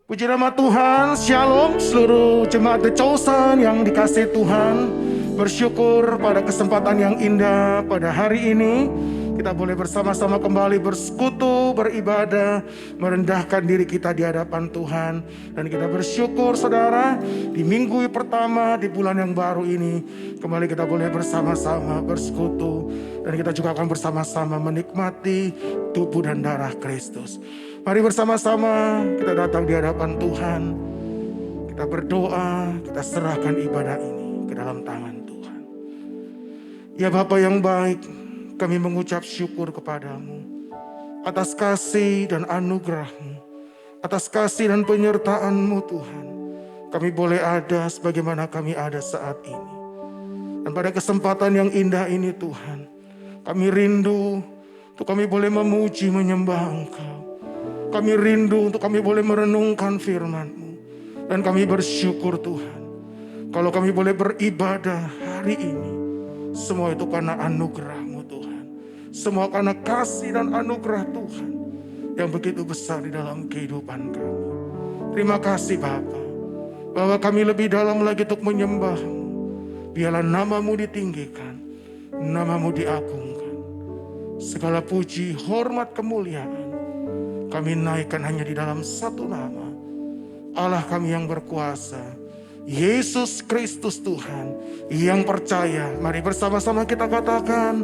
Puji nama Tuhan, Shalom seluruh jemaat The Chosen yang dikasihi Tuhan. Bersyukur pada kesempatan yang indah pada hari ini kita boleh bersama-sama kembali bersekutu, beribadah, merendahkan diri kita di hadapan Tuhan. Dan kita bersyukur saudara, di minggu pertama di bulan yang baru ini kembali kita boleh bersama-sama bersekutu. Dan kita juga akan bersama-sama menikmati tubuh dan darah Kristus. Mari bersama-sama kita datang di hadapan Tuhan. Kita berdoa, kita serahkan ibadah ini ke dalam tangan Tuhan. Ya Bapa yang baik, kami mengucap syukur kepadamu atas kasih dan anugerah-Mu, atas kasih dan penyertaan-Mu Tuhan. Kami boleh ada sebagaimana kami ada saat ini. Dan pada kesempatan yang indah ini Tuhan, kami rindu untuk kami boleh memuji menyembah Engkau. Kami rindu untuk kami boleh merenungkan firman-Mu. Dan kami bersyukur Tuhan, kalau kami boleh beribadah hari ini, semua itu karena anugerah-Mu Tuhan. Semua karena kasih dan anugerah Tuhan yang begitu besar di dalam kehidupan kami. Terima kasih Bapa, bahwa kami lebih dalam lagi untuk menyembah-Mu. Biarlah nama-Mu ditinggikan, nama-Mu diagungkan. Segala puji, hormat, kemuliaan kami naikkan hanya di dalam satu nama, Allah kami yang berkuasa, Yesus Kristus Tuhan yang percaya. Mari bersama-sama kita katakan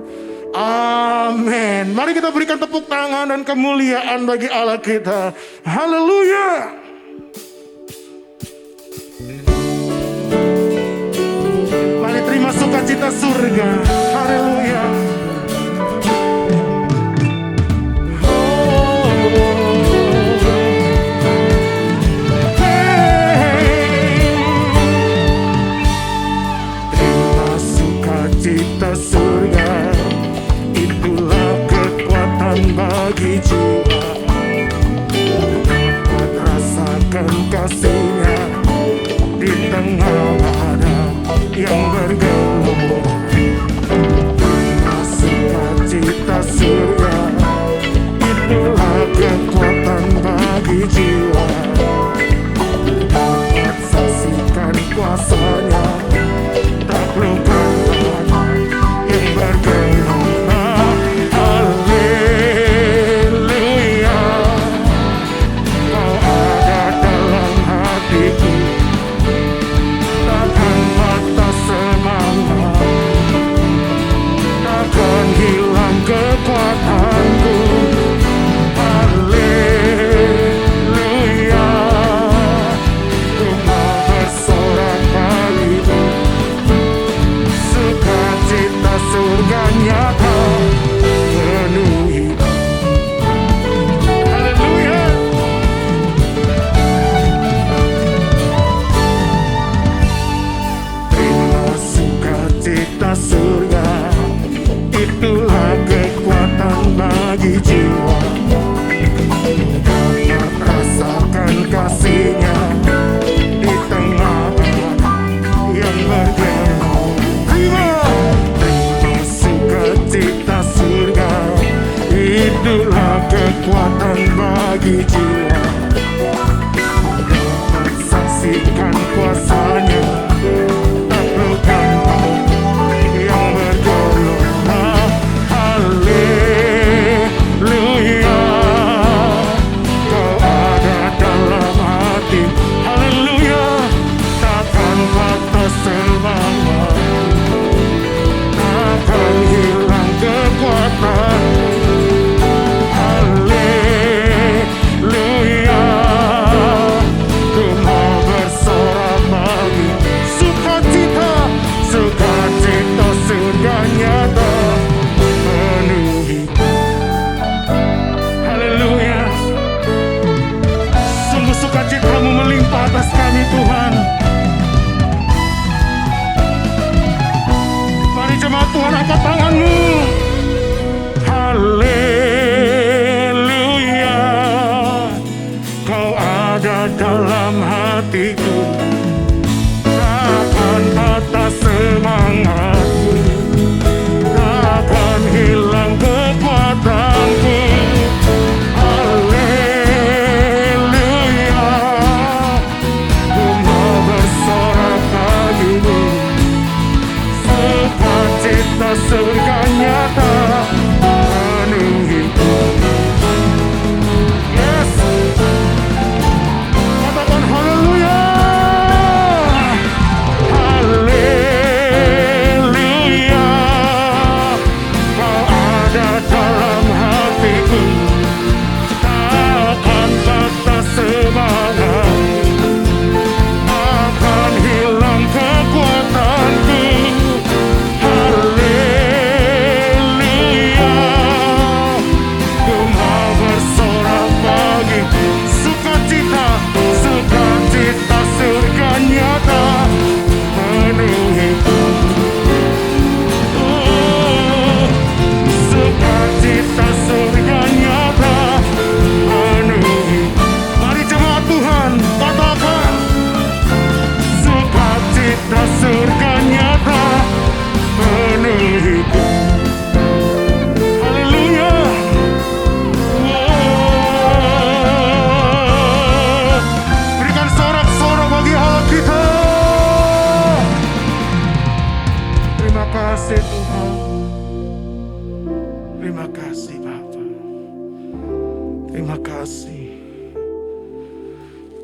amin. Mari kita berikan tepuk tangan dan kemuliaan bagi Allah kita. Haleluya. Mari terima sukacita surga. Haleluya. Cita surga, itulah kekuatan bagi jiwa. Dapat rasakan kasih-Nya di tengah badai yang bergelombang. Sukacita surga, itulah kekuatan bagi jiwa. Dapat saksikan kuasa-Nya, taklukkan yang bergelombang. Haleluya, Kau ada dalam hatiku, takkan patah semangat, takkan hilang kekuatanku. Haleluya, ku mau bersorak bagimu, sukacita surga nyata penuhi. Haleluya. Terima sukacita surga, itulah kekuatan bagi jiwa. Dapat rasakan kasih-Nya di tengah badai yang bergelombang. Terima sukacita surga, itulah kekuatan bagi jiwa. Dapat saksikan kuasa-Nya, taklukkan yang bergelombang. Haleluya, Kau ada dalam hati. Haleluya, takkan patah semangat, takkan hilang kekuatan. Haleluya, ku mau bersorak bagi sukacita, sukacita surga nyata penuhi. Haleluya, sungguh sukacita-Mu melimpah atas kami Tuhan. Mari jemaat Tuhan angkat tangan-Mu. Haleluya, Kau ada dalam hatiku, takkan patah semangatku, takkan hilang kekuatanku. Haleluya,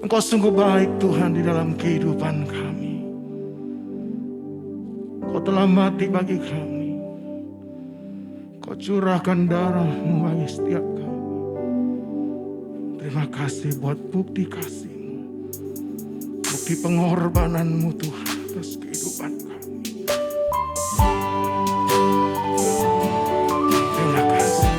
Engkau sungguh baik Tuhan di dalam kehidupan kami. Kau telah mati bagi kami. Kau curahkan darah-Mu bagi setiap kami. Terima kasih buat bukti kasih-Mu, bukti pengorbanan-Mu Tuhan atas kehidupan kami. Terima kasih.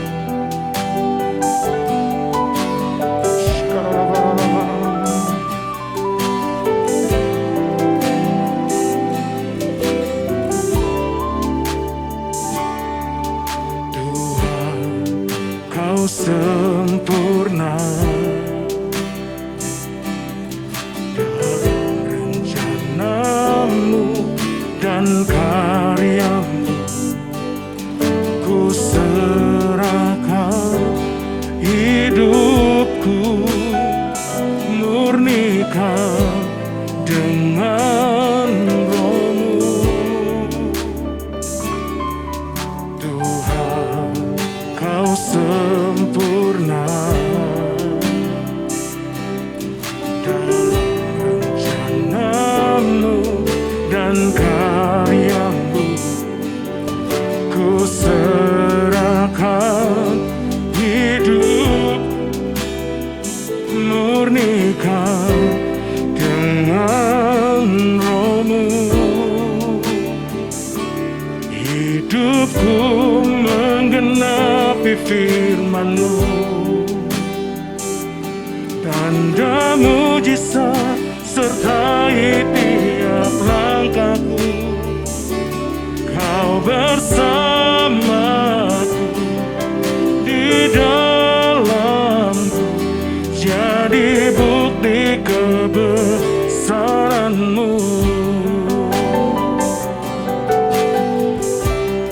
Kau sempurna dalam rencana-Mu dan karya-Mu. Ku serahkan hidupku, murnikan dengan Roh-Mu. Tuhan, Kau sempurna dalam rencana-Mu dan karya-Mu. Ku serahkan hidup, murnikan dengan Roh-Mu. Hidupku menggenapi firman-Mu, tanda mujizat sertai tiap langkahku. Kau bersamaku di dalamku, jadi bukti kebesaran-Mu.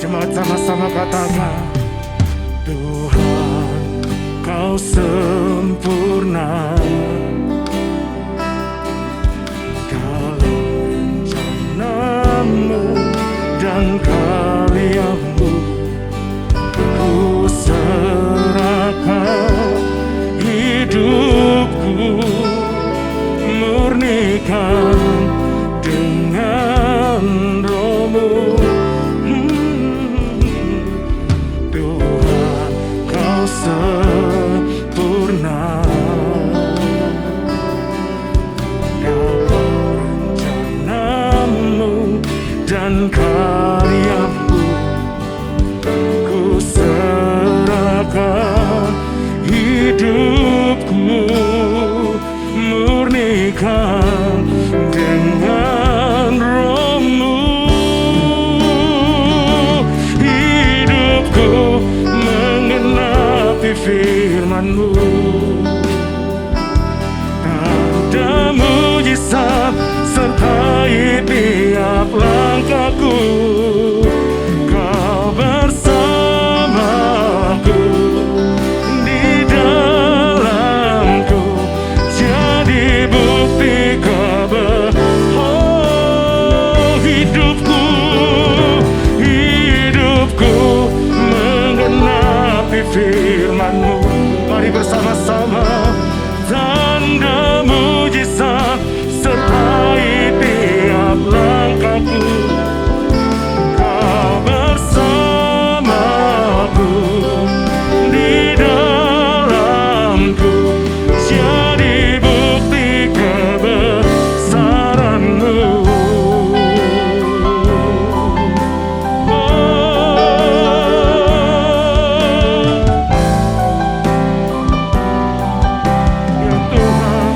Jemaat sama-sama katakan, Tuhan, Kau sempurna dalam rencana-Mu dan karya-Mu. Ku serahkan hidupku, murnikan dengan Roh-Mu. Tuhan, Kau sempurna dalam rencana-Mu dan karya-Mu. Ku serahkan hidupku, murnikan dengan Roh-Mu. Hidupku menggenapi firman-Mu, tanda mujizat sertai tiap langkahku. Kau bersamaku di dalamku, jadi bukti hidupku menggenapi firman-Mu. Mari bersama-sama, tanda mujizat sertai tiap langkahku. Kau bersamaku di dalamku, jadi bukti kebesaran-Mu. Ya Tuhan,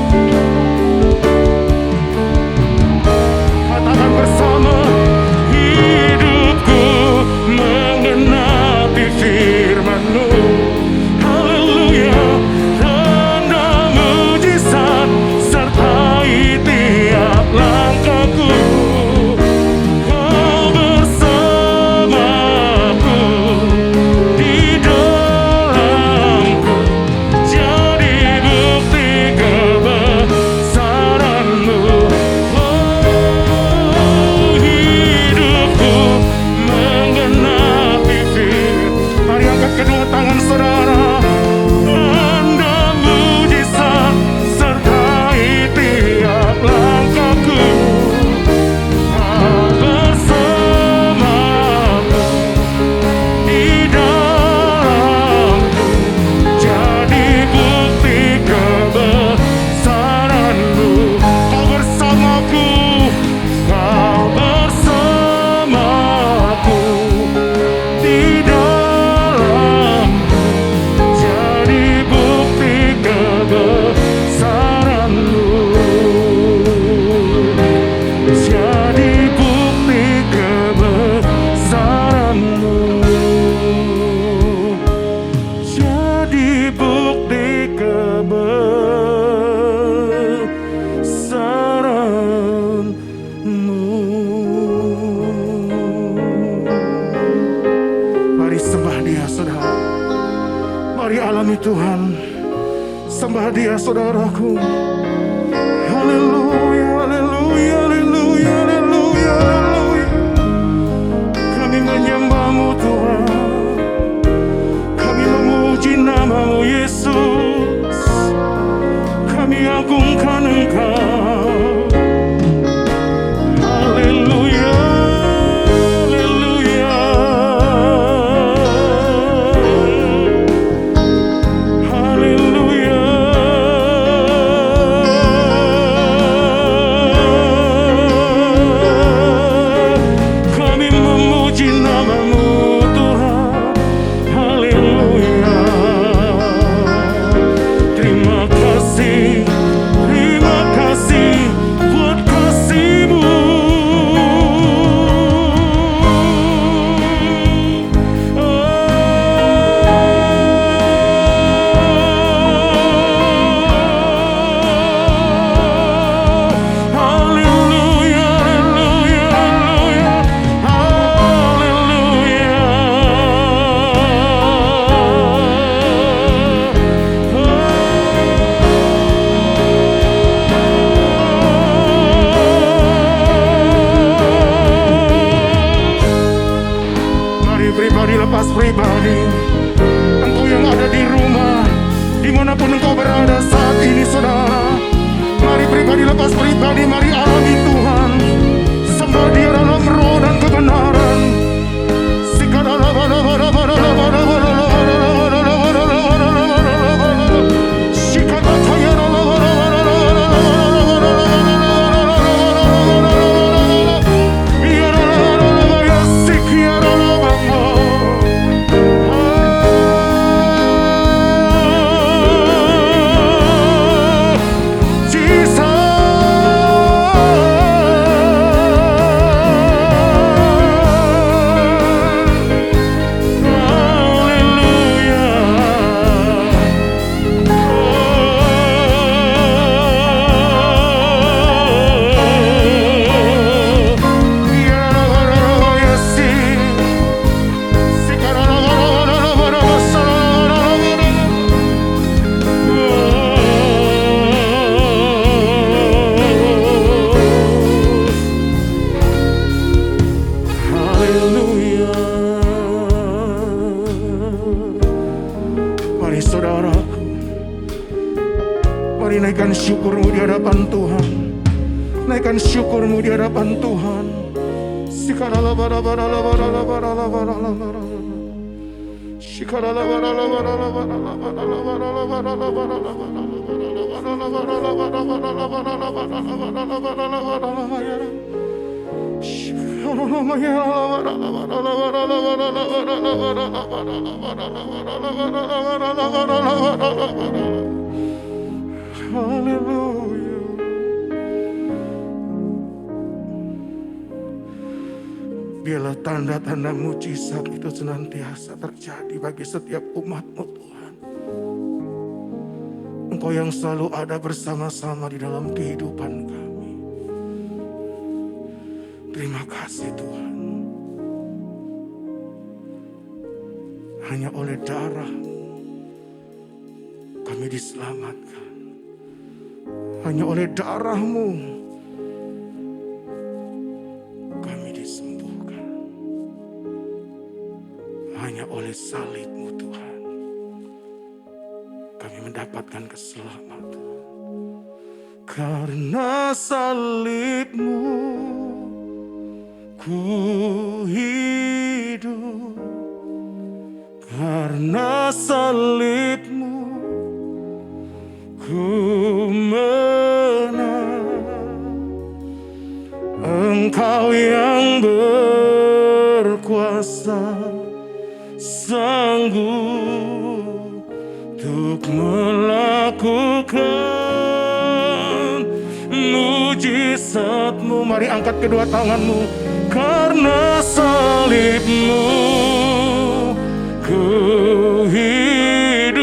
saudaraku. Haleluya, haleluya, haleluya, haleluya, haleluya. Kami menyembah-Mu Tuhan, kami memuji nama-Mu Yesus, kami agungkan Engkau. Haleluya, haleluya, haleluya. Kami memuji nama-Mu Tuhan. Haleluya. Terima kasih buat kasih-Mu. Haleluya, haleluya, Mari pribadi lepas pribadi. Engkau yang ada di rumah, dimanapun engkau berada saat ini saudara. Mari pribadi lepas pribadi, mari alami Tuhan. Sembah Dia dalam roh dan kebenaran. Mari saudaraku, mari naikkan syukur-Mu di hadapan Tuhan. Naikkan syukur-Mu di hadapan Tuhan. Haleluya. Biarlah tanda-tanda mujizat itu senantiasa terjadi bagi setiap umat-Mu Tuhan. Engkau yang selalu ada bersama-sama di dalam kehidupan kami. Terima kasih Tuhan. Hanya oleh darah-Mu kami diselamatkan. Hanya oleh darah-Mu kami disembuhkan. Hanya oleh salib-Mu Tuhan kami mendapatkan keselamatan. Karena salib-Mu ku hidup. Karena salib-Mu ku menang. Engkau yang berkuasa, sanggup untuk melakukan mujizat-Mu. Mari angkat kedua tangan-Mu. Karena salib-Mu ku hidup.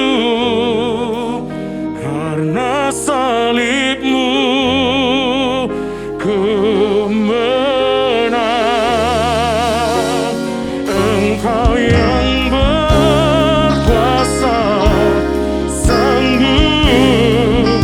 Karena salib-Mu ku menang. Engkau yang berkuasa, sanggup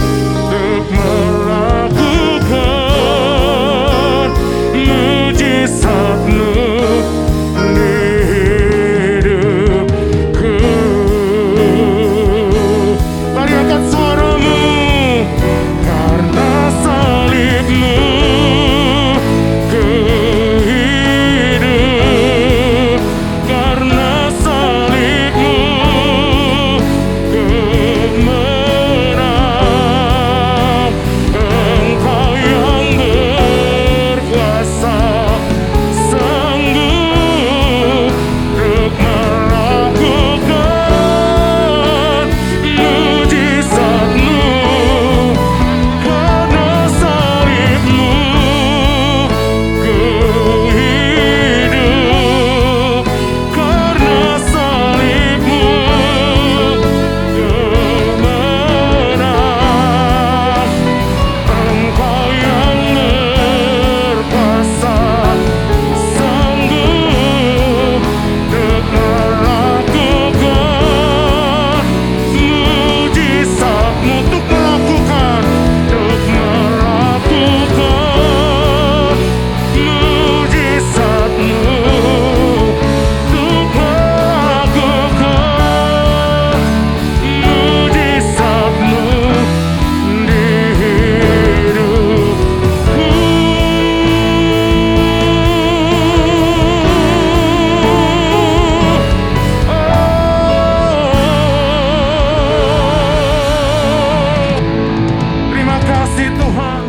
kasih Tuhan.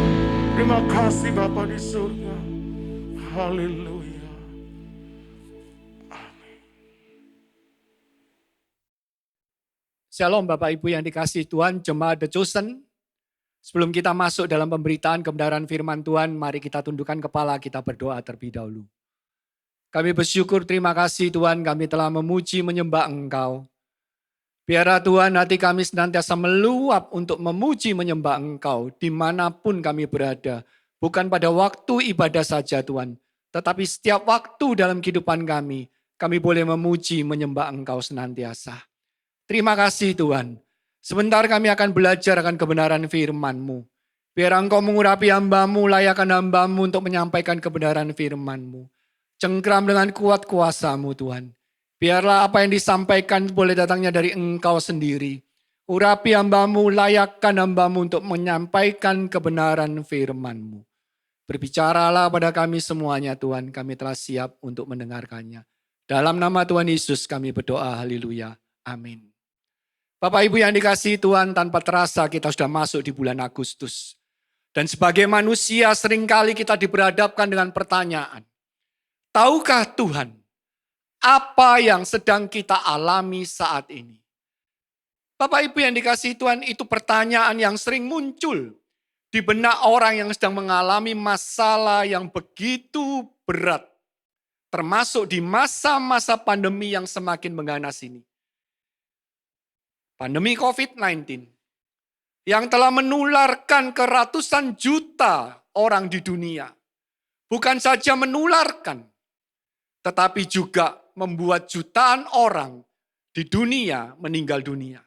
Terima kasih Bapa di surga. Haleluya. Shalom Bapak Ibu yang dikasihi Tuhan, Jemaat The Chosen. Sebelum kita masuk dalam pemberitaan kebenaran firman Tuhan, mari kita tundukkan kepala, kita berdoa terlebih dahulu. Kami bersyukur, terima kasih Tuhan, kami telah memuji menyembah Engkau. Biarlah Tuhan hati kami senantiasa meluap untuk memuji menyembah Engkau dimanapun kami berada. Bukan pada waktu ibadah saja Tuhan, tetapi setiap waktu dalam kehidupan kami boleh memuji menyembah Engkau senantiasa. Terima kasih Tuhan. Sebentar kami akan belajar akan kebenaran firman-Mu. Biar Engkau mengurapi hamba-Mu, layakkan hamba-Mu untuk menyampaikan kebenaran firman-Mu. Cengkram dengan kuat kuasa-Mu Tuhan. Biarlah apa yang disampaikan boleh datangnya dari Engkau sendiri. Urapi hamba-Mu, layakkan hamba-Mu untuk menyampaikan kebenaran firman-Mu. Berbicaralah pada kami semuanya Tuhan, kami telah siap untuk mendengarkannya. Dalam nama Tuhan Yesus kami berdoa, haleluya, amin. Bapak Ibu yang dikasihi Tuhan, tanpa terasa kita sudah masuk di bulan Agustus. Dan sebagai manusia seringkali kita diberhadapkan dengan pertanyaan. Tahukah Tuhan apa yang sedang kita alami saat ini? Bapak Ibu yang dikasihi Tuhan, itu pertanyaan yang sering muncul di benak orang yang sedang mengalami masalah yang begitu berat. Termasuk di masa-masa pandemi yang semakin mengganas ini. Pandemi COVID-19 yang telah menularkan ke ratusan juta orang di dunia. Bukan saja menularkan, tetapi juga membuat jutaan orang di dunia meninggal dunia.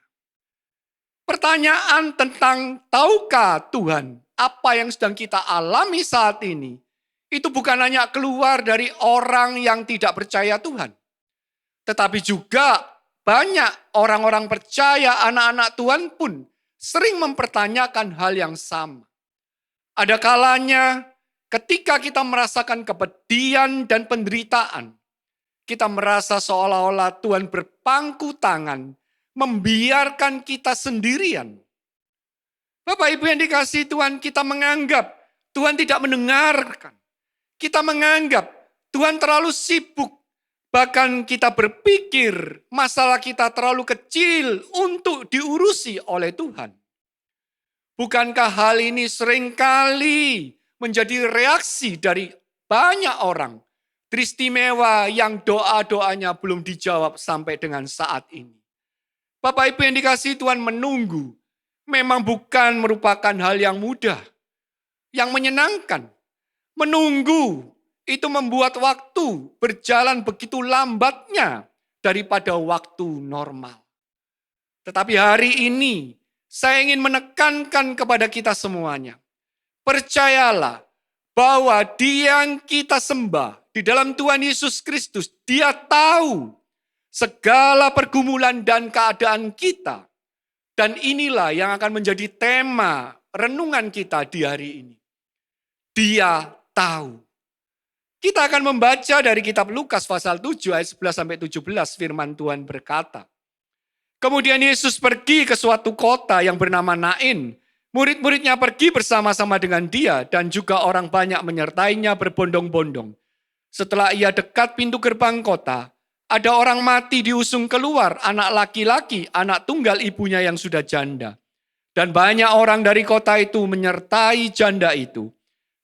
Pertanyaan tentang tahukah Tuhan apa yang sedang kita alami saat ini, itu bukan hanya keluar dari orang yang tidak percaya Tuhan. Tetapi juga banyak orang-orang percaya, anak-anak Tuhan pun sering mempertanyakan hal yang sama. Ada kalanya ketika kita merasakan kepedihan dan penderitaan, kita merasa seolah-olah Tuhan berpangku tangan, membiarkan kita sendirian. Bapak Ibu yang dikasihi Tuhan, kita menganggap Tuhan tidak mendengarkan. Kita menganggap Tuhan terlalu sibuk. Bahkan kita berpikir masalah kita terlalu kecil untuk diurusi oleh Tuhan. Bukankah hal ini seringkali menjadi reaksi dari banyak orang teristimewa yang doa-doanya belum dijawab sampai dengan saat ini. Bapak Ibu yang dikasihi Tuhan, menunggu memang bukan merupakan hal yang mudah, yang menyenangkan. Menunggu itu membuat waktu berjalan begitu lambatnya daripada waktu normal. Tetapi hari ini saya ingin menekankan kepada kita semuanya. Percayalah bahwa Dia yang kita sembah di dalam Tuhan Yesus Kristus, Dia tahu segala pergumulan dan keadaan kita. Dan inilah yang akan menjadi tema renungan kita di hari ini. Dia tahu. Kita akan membaca dari kitab Lukas pasal 7 ayat 11-17 firman Tuhan berkata. Kemudian Yesus pergi ke suatu kota yang bernama Nain. Murid-muridnya pergi bersama-sama dengan dia dan juga orang banyak menyertainya berbondong-bondong. Setelah ia dekat pintu gerbang kota, ada orang mati diusung keluar, anak laki-laki, anak tunggal ibunya yang sudah janda. Dan banyak orang dari kota itu menyertai janda itu.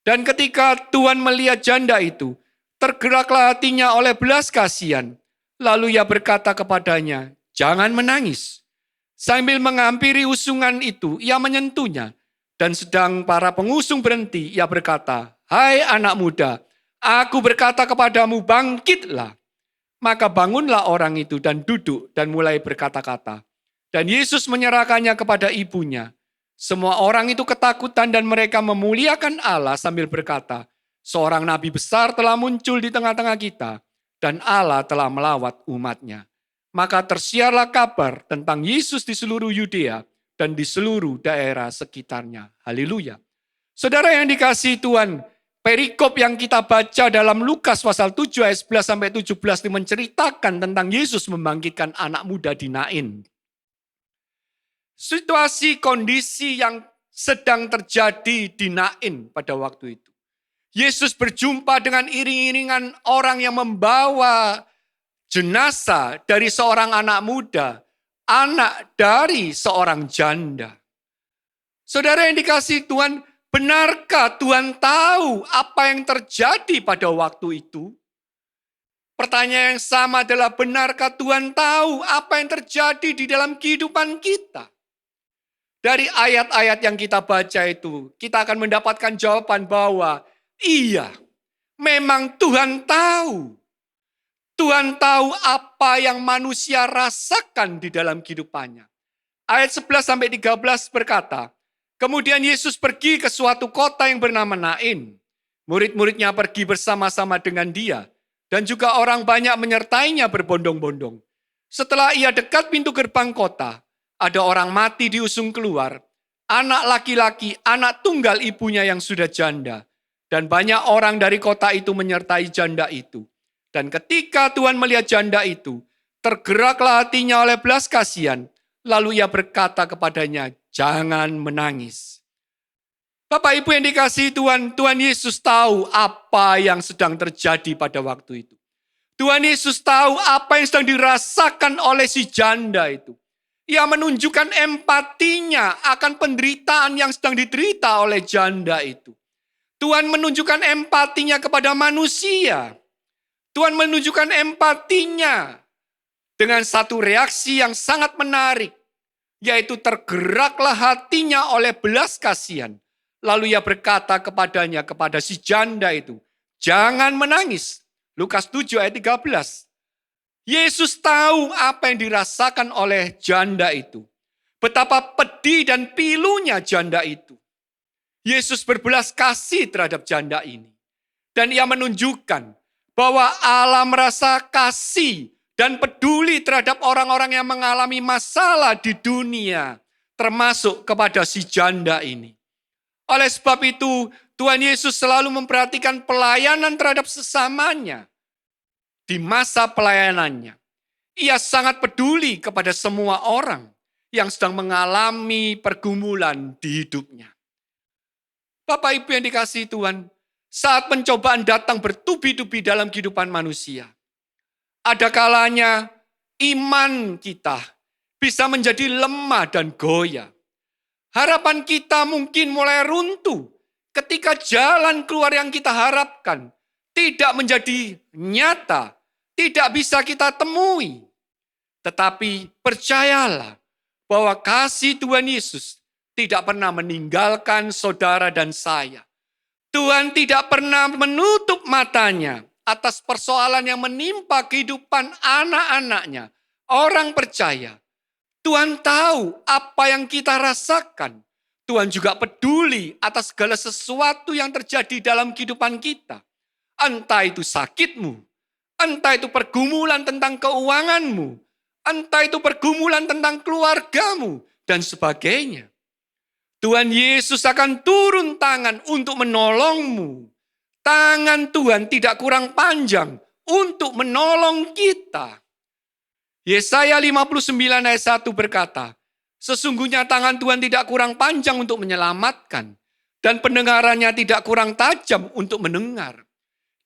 Dan ketika Tuhan melihat janda itu, tergeraklah hatinya oleh belas kasihan. Lalu ia berkata kepadanya, jangan menangis. Sambil menghampiri usungan itu, ia menyentuhnya. Dan sedang para pengusung berhenti, ia berkata, hai anak muda, aku berkata kepadamu, bangkitlah. Maka bangunlah orang itu dan duduk dan mulai berkata-kata. Dan Yesus menyerahkannya kepada ibunya. Semua orang itu ketakutan dan mereka memuliakan Allah sambil berkata, seorang nabi besar telah muncul di tengah-tengah kita dan Allah telah melawat umatnya. Maka tersiarlah kabar tentang Yesus di seluruh Yudea dan di seluruh daerah sekitarnya. Haleluya. Saudara yang dikasihi Tuhan, perikop yang kita baca dalam Lukas pasal 7 ayat 11-17 ini menceritakan tentang Yesus membangkitkan anak muda di Nain. Situasi kondisi yang sedang terjadi di Nain pada waktu itu. Yesus berjumpa dengan iring-iringan orang yang membawa jenazah dari seorang anak muda, anak dari seorang janda. Saudara yang dikasihi Tuhan, benarkah Tuhan tahu apa yang terjadi pada waktu itu? Pertanyaan yang sama adalah, benarkah Tuhan tahu apa yang terjadi di dalam kehidupan kita? Dari ayat-ayat yang kita baca itu, kita akan mendapatkan jawaban bahwa iya, memang Tuhan tahu. Tuhan tahu apa yang manusia rasakan di dalam kehidupannya. Ayat 11-13 berkata, kemudian Yesus pergi ke suatu kota yang bernama Nain. Murid-muridnya pergi bersama-sama dengan dia, dan juga orang banyak menyertainya berbondong-bondong. Setelah ia dekat pintu gerbang kota, ada orang mati diusung keluar, anak laki-laki, anak tunggal ibunya yang sudah janda. Dan banyak orang dari kota itu menyertai janda itu. Dan ketika Tuhan melihat janda itu, tergeraklah hatinya oleh belas kasihan. Lalu ia berkata kepadanya, jangan menangis. Bapak Ibu yang dikasihi Tuhan, Tuhan Yesus tahu apa yang sedang terjadi pada waktu itu. Tuhan Yesus tahu apa yang sedang dirasakan oleh si janda itu. Ia menunjukkan empatinya akan penderitaan yang sedang diderita oleh janda itu. Tuhan menunjukkan empatinya kepada manusia. Tuhan menunjukkan empatinya dengan satu reaksi yang sangat menarik, yaitu tergeraklah hatinya oleh belas kasihan. Lalu ia berkata kepadanya, kepada si janda itu, jangan menangis. Lukas 7 ayat 13. Yesus tahu apa yang dirasakan oleh janda itu. Betapa pedih dan pilunya janda itu. Yesus berbelas kasih terhadap janda ini. Dan ia menunjukkan bahwa Allah merasa kasih dan peduli terhadap orang-orang yang mengalami masalah di dunia, termasuk kepada si janda ini. Oleh sebab itu, Tuhan Yesus selalu memperhatikan pelayanan terhadap sesamanya. Di masa pelayanannya, ia sangat peduli kepada semua orang yang sedang mengalami pergumulan di hidupnya. Bapak Ibu yang dikasihi Tuhan, saat pencobaan datang bertubi-tubi dalam kehidupan manusia, ada kalanya iman kita bisa menjadi lemah dan goyah. Harapan kita mungkin mulai runtuh ketika jalan keluar yang kita harapkan tidak menjadi nyata, tidak bisa kita temui. Tetapi percayalah bahwa kasih Tuhan Yesus tidak pernah meninggalkan saudara dan saya. Tuhan tidak pernah menutup matanya atas persoalan yang menimpa kehidupan anak-anaknya, orang percaya. Tuhan tahu apa yang kita rasakan. Tuhan juga peduli atas segala sesuatu yang terjadi dalam kehidupan kita. Entah itu sakitmu, entah itu pergumulan tentang keuanganmu, entah itu pergumulan tentang keluargamu, dan sebagainya. Tuhan Yesus akan turun tangan untuk menolongmu. Tangan Tuhan tidak kurang panjang untuk menolong kita. Yesaya 59 ayat 1 berkata, sesungguhnya tangan Tuhan tidak kurang panjang untuk menyelamatkan, dan pendengarannya tidak kurang tajam untuk mendengar.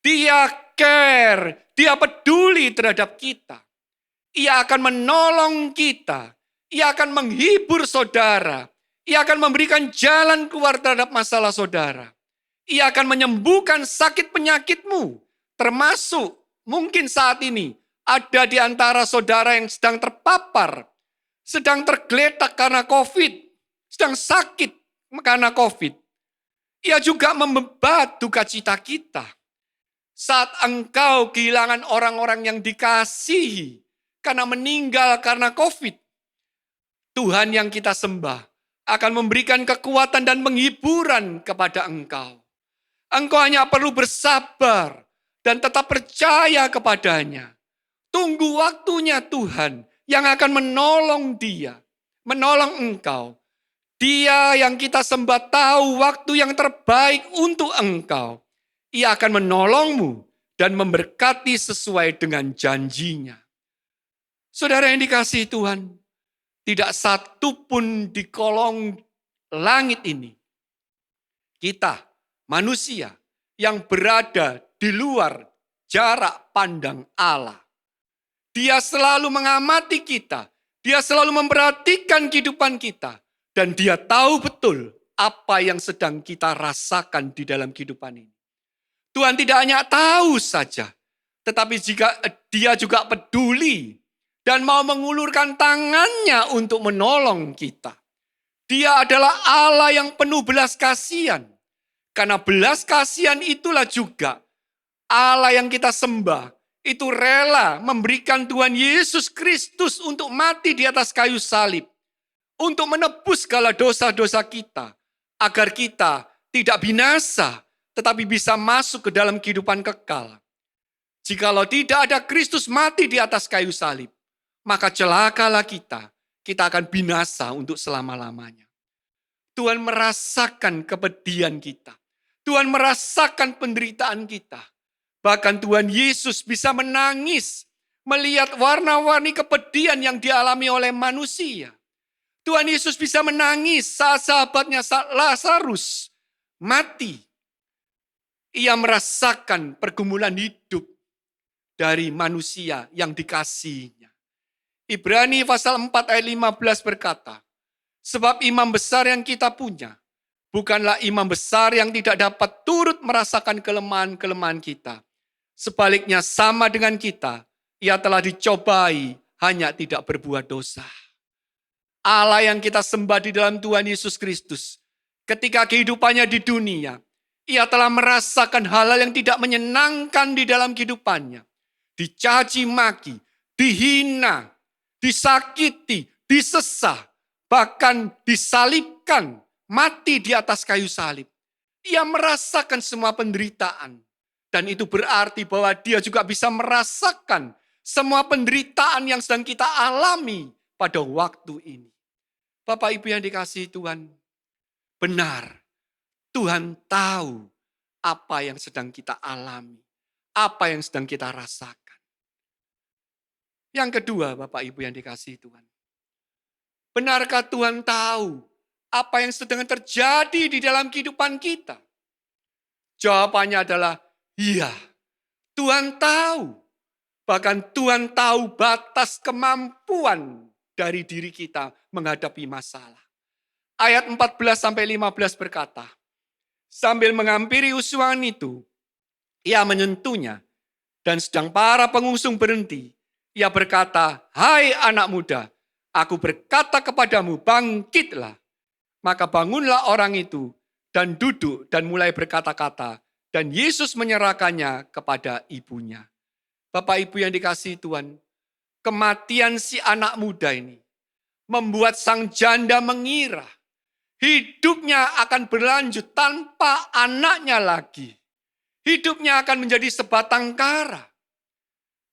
Dia care, dia peduli terhadap kita. Ia akan menolong kita, ia akan menghibur saudara, ia akan memberikan jalan keluar terhadap masalah saudara. Ia akan menyembuhkan sakit penyakitmu, termasuk mungkin saat ini ada di antara saudara yang sedang terpapar, sedang tergeletak karena COVID, sedang sakit karena COVID. Ia juga membebat duka cita kita. Saat engkau kehilangan orang-orang yang dikasihi karena meninggal karena COVID, Tuhan yang kita sembah akan memberikan kekuatan dan penghiburan kepada engkau. Engkau hanya perlu bersabar dan tetap percaya kepadanya. Tunggu waktunya Tuhan yang akan menolong dia, menolong engkau. Dia yang kita sembah tahu waktu yang terbaik untuk engkau. Ia akan menolongmu dan memberkati sesuai dengan janjinya. Saudara yang dikasihi Tuhan, tidak satu pun di kolong langit ini. Kita, manusia yang berada di luar jarak pandang Allah. Dia selalu mengamati kita. Dia selalu memperhatikan kehidupan kita. Dan dia tahu betul apa yang sedang kita rasakan di dalam kehidupan ini. Tuhan tidak hanya tahu saja, tetapi jika dia juga peduli dan mau mengulurkan tangannya untuk menolong kita. Dia adalah Allah yang penuh belas kasihan. Karena belas kasihan itulah juga Allah yang kita sembah. Itu rela memberikan Tuhan Yesus Kristus untuk mati di atas kayu salib. Untuk menebus segala dosa-dosa kita. Agar kita tidak binasa, tetapi bisa masuk ke dalam kehidupan kekal. Jikalau tidak ada Kristus mati di atas kayu salib, maka celakalah kita. Kita akan binasa untuk selama-lamanya. Tuhan merasakan kepedihan kita. Tuhan merasakan penderitaan kita. Bahkan Tuhan Yesus bisa menangis melihat warna-warni kepedihan yang dialami oleh manusia. Tuhan Yesus bisa menangis saat sahabatnya Lazarus mati. Ia merasakan pergumulan hidup dari manusia yang dikasihinya. Ibrani pasal 4 ayat 15 berkata, sebab imam besar yang kita punya, bukanlah imam besar yang tidak dapat turut merasakan kelemahan-kelemahan kita. Sebaliknya sama dengan kita, ia telah dicobai, hanya tidak berbuat dosa. Allah yang kita sembah di dalam Tuhan Yesus Kristus, ketika kehidupannya di dunia, ia telah merasakan hal-hal yang tidak menyenangkan di dalam kehidupannya. Dicaci maki, dihina, disakiti, disesah, bahkan disalibkan, mati di atas kayu salib. Ia merasakan semua penderitaan. Dan itu berarti bahwa dia juga bisa merasakan semua penderitaan yang sedang kita alami pada waktu ini. Bapak Ibu yang dikasihi Tuhan, benar Tuhan tahu apa yang sedang kita alami, apa yang sedang kita rasakan. Yang kedua, Bapak Ibu yang dikasihi Tuhan, benarkah Tuhan tahu apa yang sedang terjadi di dalam kehidupan kita? Jawabannya adalah iya, Tuhan tahu. Bahkan Tuhan tahu batas kemampuan dari diri kita menghadapi masalah. Ayat 14-15 berkata, sambil menghampiri usuan itu, ia menyentuhnya. Dan sedang para pengusung berhenti, ia berkata, hai anak muda, aku berkata kepadamu, bangkitlah. Maka bangunlah orang itu dan duduk dan mulai berkata-kata. Dan Yesus menyerahkannya kepada ibunya. Bapak Ibu yang dikasihi Tuhan, kematian si anak muda ini membuat sang janda mengira hidupnya akan berlanjut tanpa anaknya lagi. Hidupnya akan menjadi sebatang kara.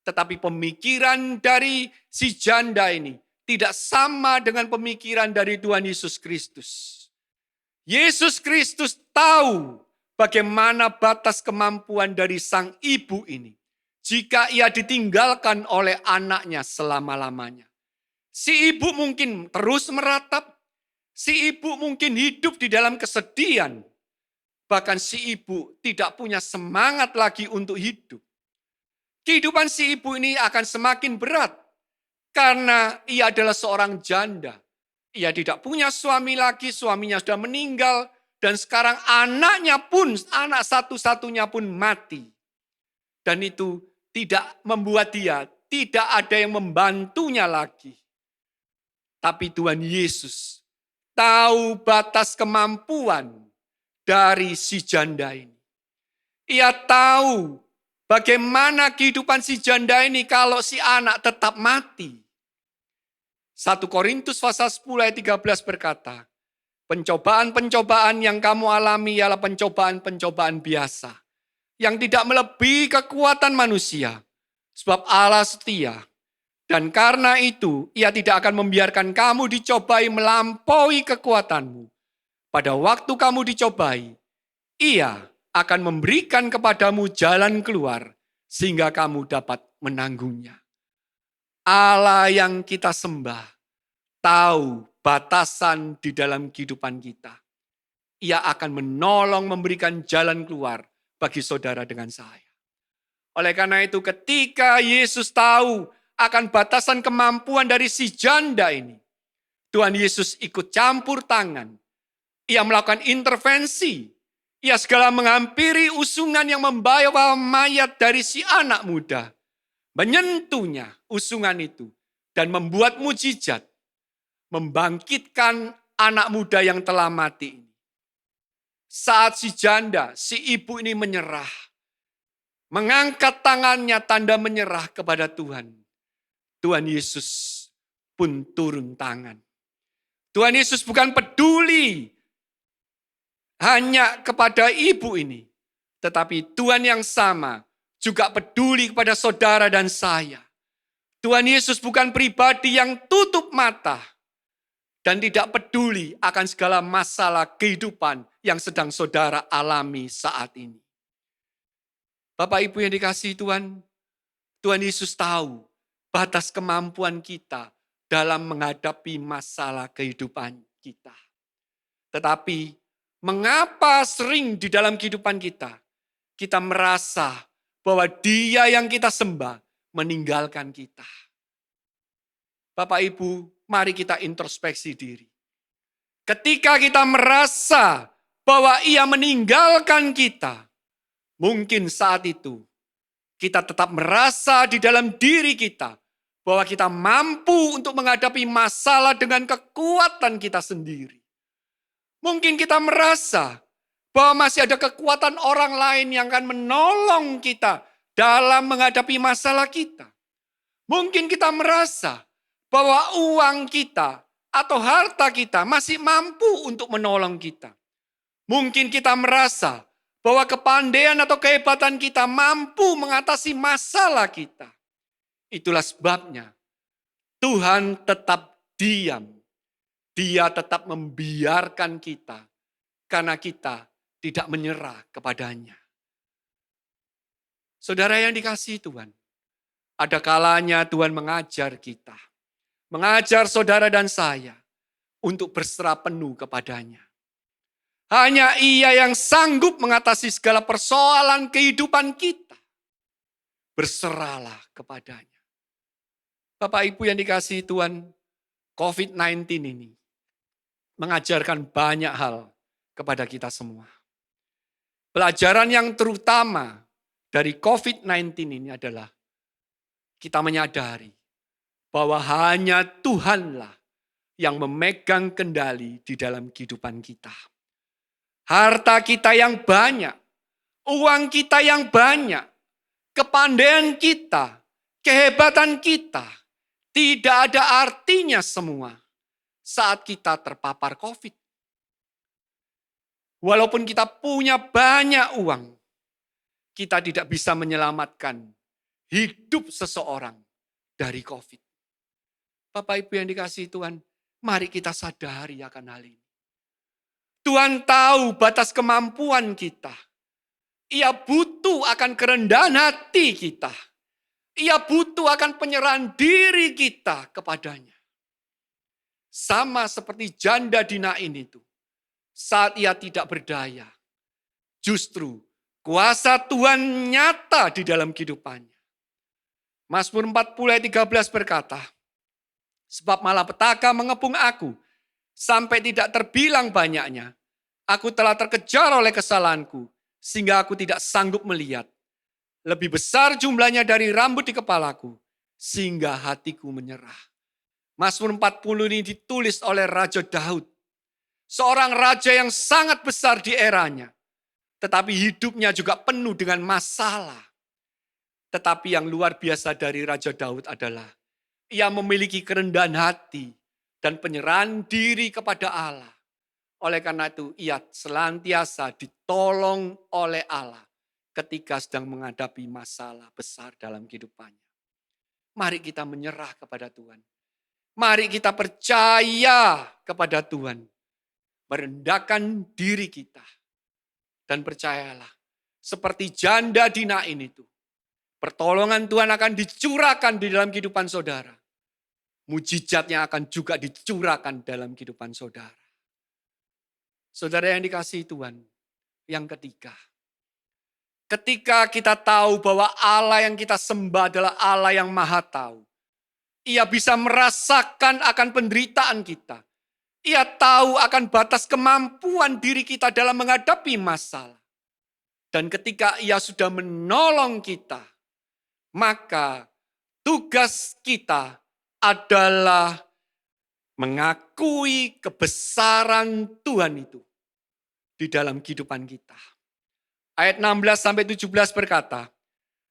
Tetapi pemikiran dari si janda ini tidak sama dengan pemikiran dari Tuhan Yesus Kristus. Yesus Kristus tahu bagaimana batas kemampuan dari sang ibu ini jika ia ditinggalkan oleh anaknya selama-lamanya. Si ibu mungkin terus meratap, si ibu mungkin hidup di dalam kesedihan. Bahkan si ibu tidak punya semangat lagi untuk hidup. Kehidupan si ibu ini akan semakin berat karena ia adalah seorang janda. Ia tidak punya suami lagi, suaminya sudah meninggal. Dan sekarang anaknya pun, anak satu-satunya pun mati. Dan itu tidak membuat dia, tidak ada yang membantunya lagi. Tapi Tuhan Yesus tahu batas kemampuan dari si janda ini. Ia tahu bagaimana kehidupan si janda ini kalau si anak tetap mati. 1 Korintus pasal 10 ayat 13 berkata, pencobaan-pencobaan yang kamu alami ialah pencobaan-pencobaan biasa. Yang tidak melebihi kekuatan manusia. Sebab Allah setia. Dan karena itu, ia tidak akan membiarkan kamu dicobai melampaui kekuatanmu. Pada waktu kamu dicobai, ia akan memberikan kepadamu jalan keluar. Sehingga kamu dapat menanggungnya. Allah yang kita sembah tahu batasan di dalam kehidupan kita. Ia akan menolong memberikan jalan keluar bagi saudara dengan saya. Oleh karena itu ketika Yesus tahu akan batasan kemampuan dari si janda ini, Tuhan Yesus ikut campur tangan. Ia melakukan intervensi. Ia segala menghampiri usungan yang membawa mayat dari si anak muda. Menyentuhnya usungan itu dan membuat mujizat. Membangkitkan anak muda yang telah mati ini. Saat si janda, si ibu ini menyerah. Mengangkat tangannya tanda menyerah kepada Tuhan. Tuhan Yesus pun turun tangan. Tuhan Yesus bukan peduli hanya kepada ibu ini. Tetapi Tuhan yang sama juga peduli kepada saudara dan saya. Tuhan Yesus bukan pribadi yang tutup mata dan tidak peduli akan segala masalah kehidupan yang sedang saudara alami saat ini. Bapak Ibu yang dikasihi Tuhan, Tuhan Yesus tahu batas kemampuan kita dalam menghadapi masalah kehidupan kita. Tetapi mengapa sering di dalam kehidupan kita merasa bahwa Dia yang kita sembah meninggalkan kita. Bapak Ibu, mari kita introspeksi diri. Ketika kita merasa bahwa Ia meninggalkan kita, mungkin saat itu kita tetap merasa di dalam diri kita bahwa kita mampu untuk menghadapi masalah dengan kekuatan kita sendiri. Mungkin kita merasa bahwa masih ada kekuatan orang lain yang akan menolong kita dalam menghadapi masalah kita. Mungkin kita merasa bahwa uang kita atau harta kita masih mampu untuk menolong kita. Mungkin kita merasa bahwa kepandaian atau kehebatan kita mampu mengatasi masalah kita. Itulah sebabnya Tuhan tetap diam. Dia tetap membiarkan kita karena kita tidak menyerah kepadanya. Saudara yang dikasihi Tuhan, ada kalanya Tuhan mengajar kita, mengajar saudara dan saya untuk berserah penuh kepadanya. Hanya Ia yang sanggup mengatasi segala persoalan kehidupan kita. Berserahlah kepadanya. Bapak Ibu yang dikasihi Tuhan, COVID-19 ini mengajarkan banyak hal kepada kita semua. Pelajaran yang terutama dari COVID-19 ini adalah kita menyadari bahwa hanya Tuhanlah yang memegang kendali di dalam kehidupan kita. Harta kita yang banyak, uang kita yang banyak, kepandaian kita, kehebatan kita, tidak ada artinya semua saat kita terpapar COVID. Walaupun kita punya banyak uang, kita tidak bisa menyelamatkan hidup seseorang dari COVID. Bapak Ibu yang dikasihi Tuhan, mari kita sadari akan hal ini. Tuhan tahu batas kemampuan kita. Ia butuh akan kerendahan hati kita. Ia butuh akan penyerahan diri kita kepadanya. Sama seperti janda di Nain itu. Saat ia tidak berdaya. Justru kuasa Tuhan nyata di dalam kehidupannya. Mazmur 40 ayat 13 berkata, sebab malapetaka mengepung aku, sampai tidak terbilang banyaknya. Aku telah terkejar oleh kesalahanku, sehingga aku tidak sanggup melihat. Lebih besar jumlahnya dari rambut di kepalaku, sehingga hatiku menyerah. Mazmur 40 ini ditulis oleh Raja Daud. Seorang raja yang sangat besar di eranya. Tetapi hidupnya juga penuh dengan masalah. Tetapi yang luar biasa dari Raja Daud adalah ia memiliki kerendahan hati dan penyerahan diri kepada Allah. Oleh karena itu ia senantiasa ditolong oleh Allah ketika sedang menghadapi masalah besar dalam kehidupannya. Mari kita menyerah kepada Tuhan. Mari kita percaya kepada Tuhan. Merendahkan diri kita. Dan percayalah, seperti janda di Nain itu, pertolongan Tuhan akan dicurahkan di dalam kehidupan saudara. mujizatnya akan juga dicurahkan dalam kehidupan saudara. Saudara yang dikasihi Tuhan, yang ketiga, ketika kita tahu bahwa Allah yang kita sembah adalah Allah yang Maha Tahu, Ia bisa merasakan akan penderitaan kita. Ia tahu akan batas kemampuan diri kita dalam menghadapi masalah. Dan ketika Ia sudah menolong kita, maka tugas kita adalah mengakui kebesaran Tuhan itu di dalam kehidupan kita. Ayat 16-17 berkata,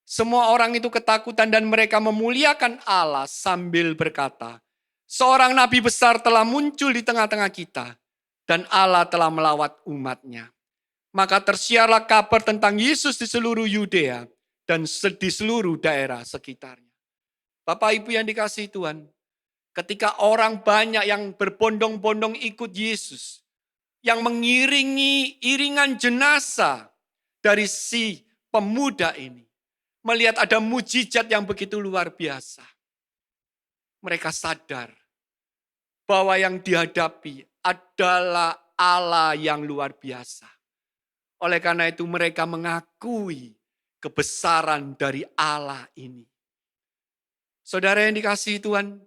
semua orang itu ketakutan dan mereka memuliakan Allah sambil berkata, seorang nabi besar telah muncul di tengah-tengah kita dan Allah telah melawat umatnya. Maka tersiarlah kabar tentang Yesus di seluruh Yudea dan di seluruh daerah sekitarnya. Bapak Ibu yang dikasihi Tuhan, ketika orang banyak yang berbondong-bondong ikut Yesus, yang mengiringi iringan jenazah dari si pemuda ini, melihat ada mujizat yang begitu luar biasa. Mereka sadar bahwa yang dihadapi adalah Allah yang luar biasa. Oleh karena itu mereka mengakui kebesaran dari Allah ini. Saudara yang dikasihi Tuhan,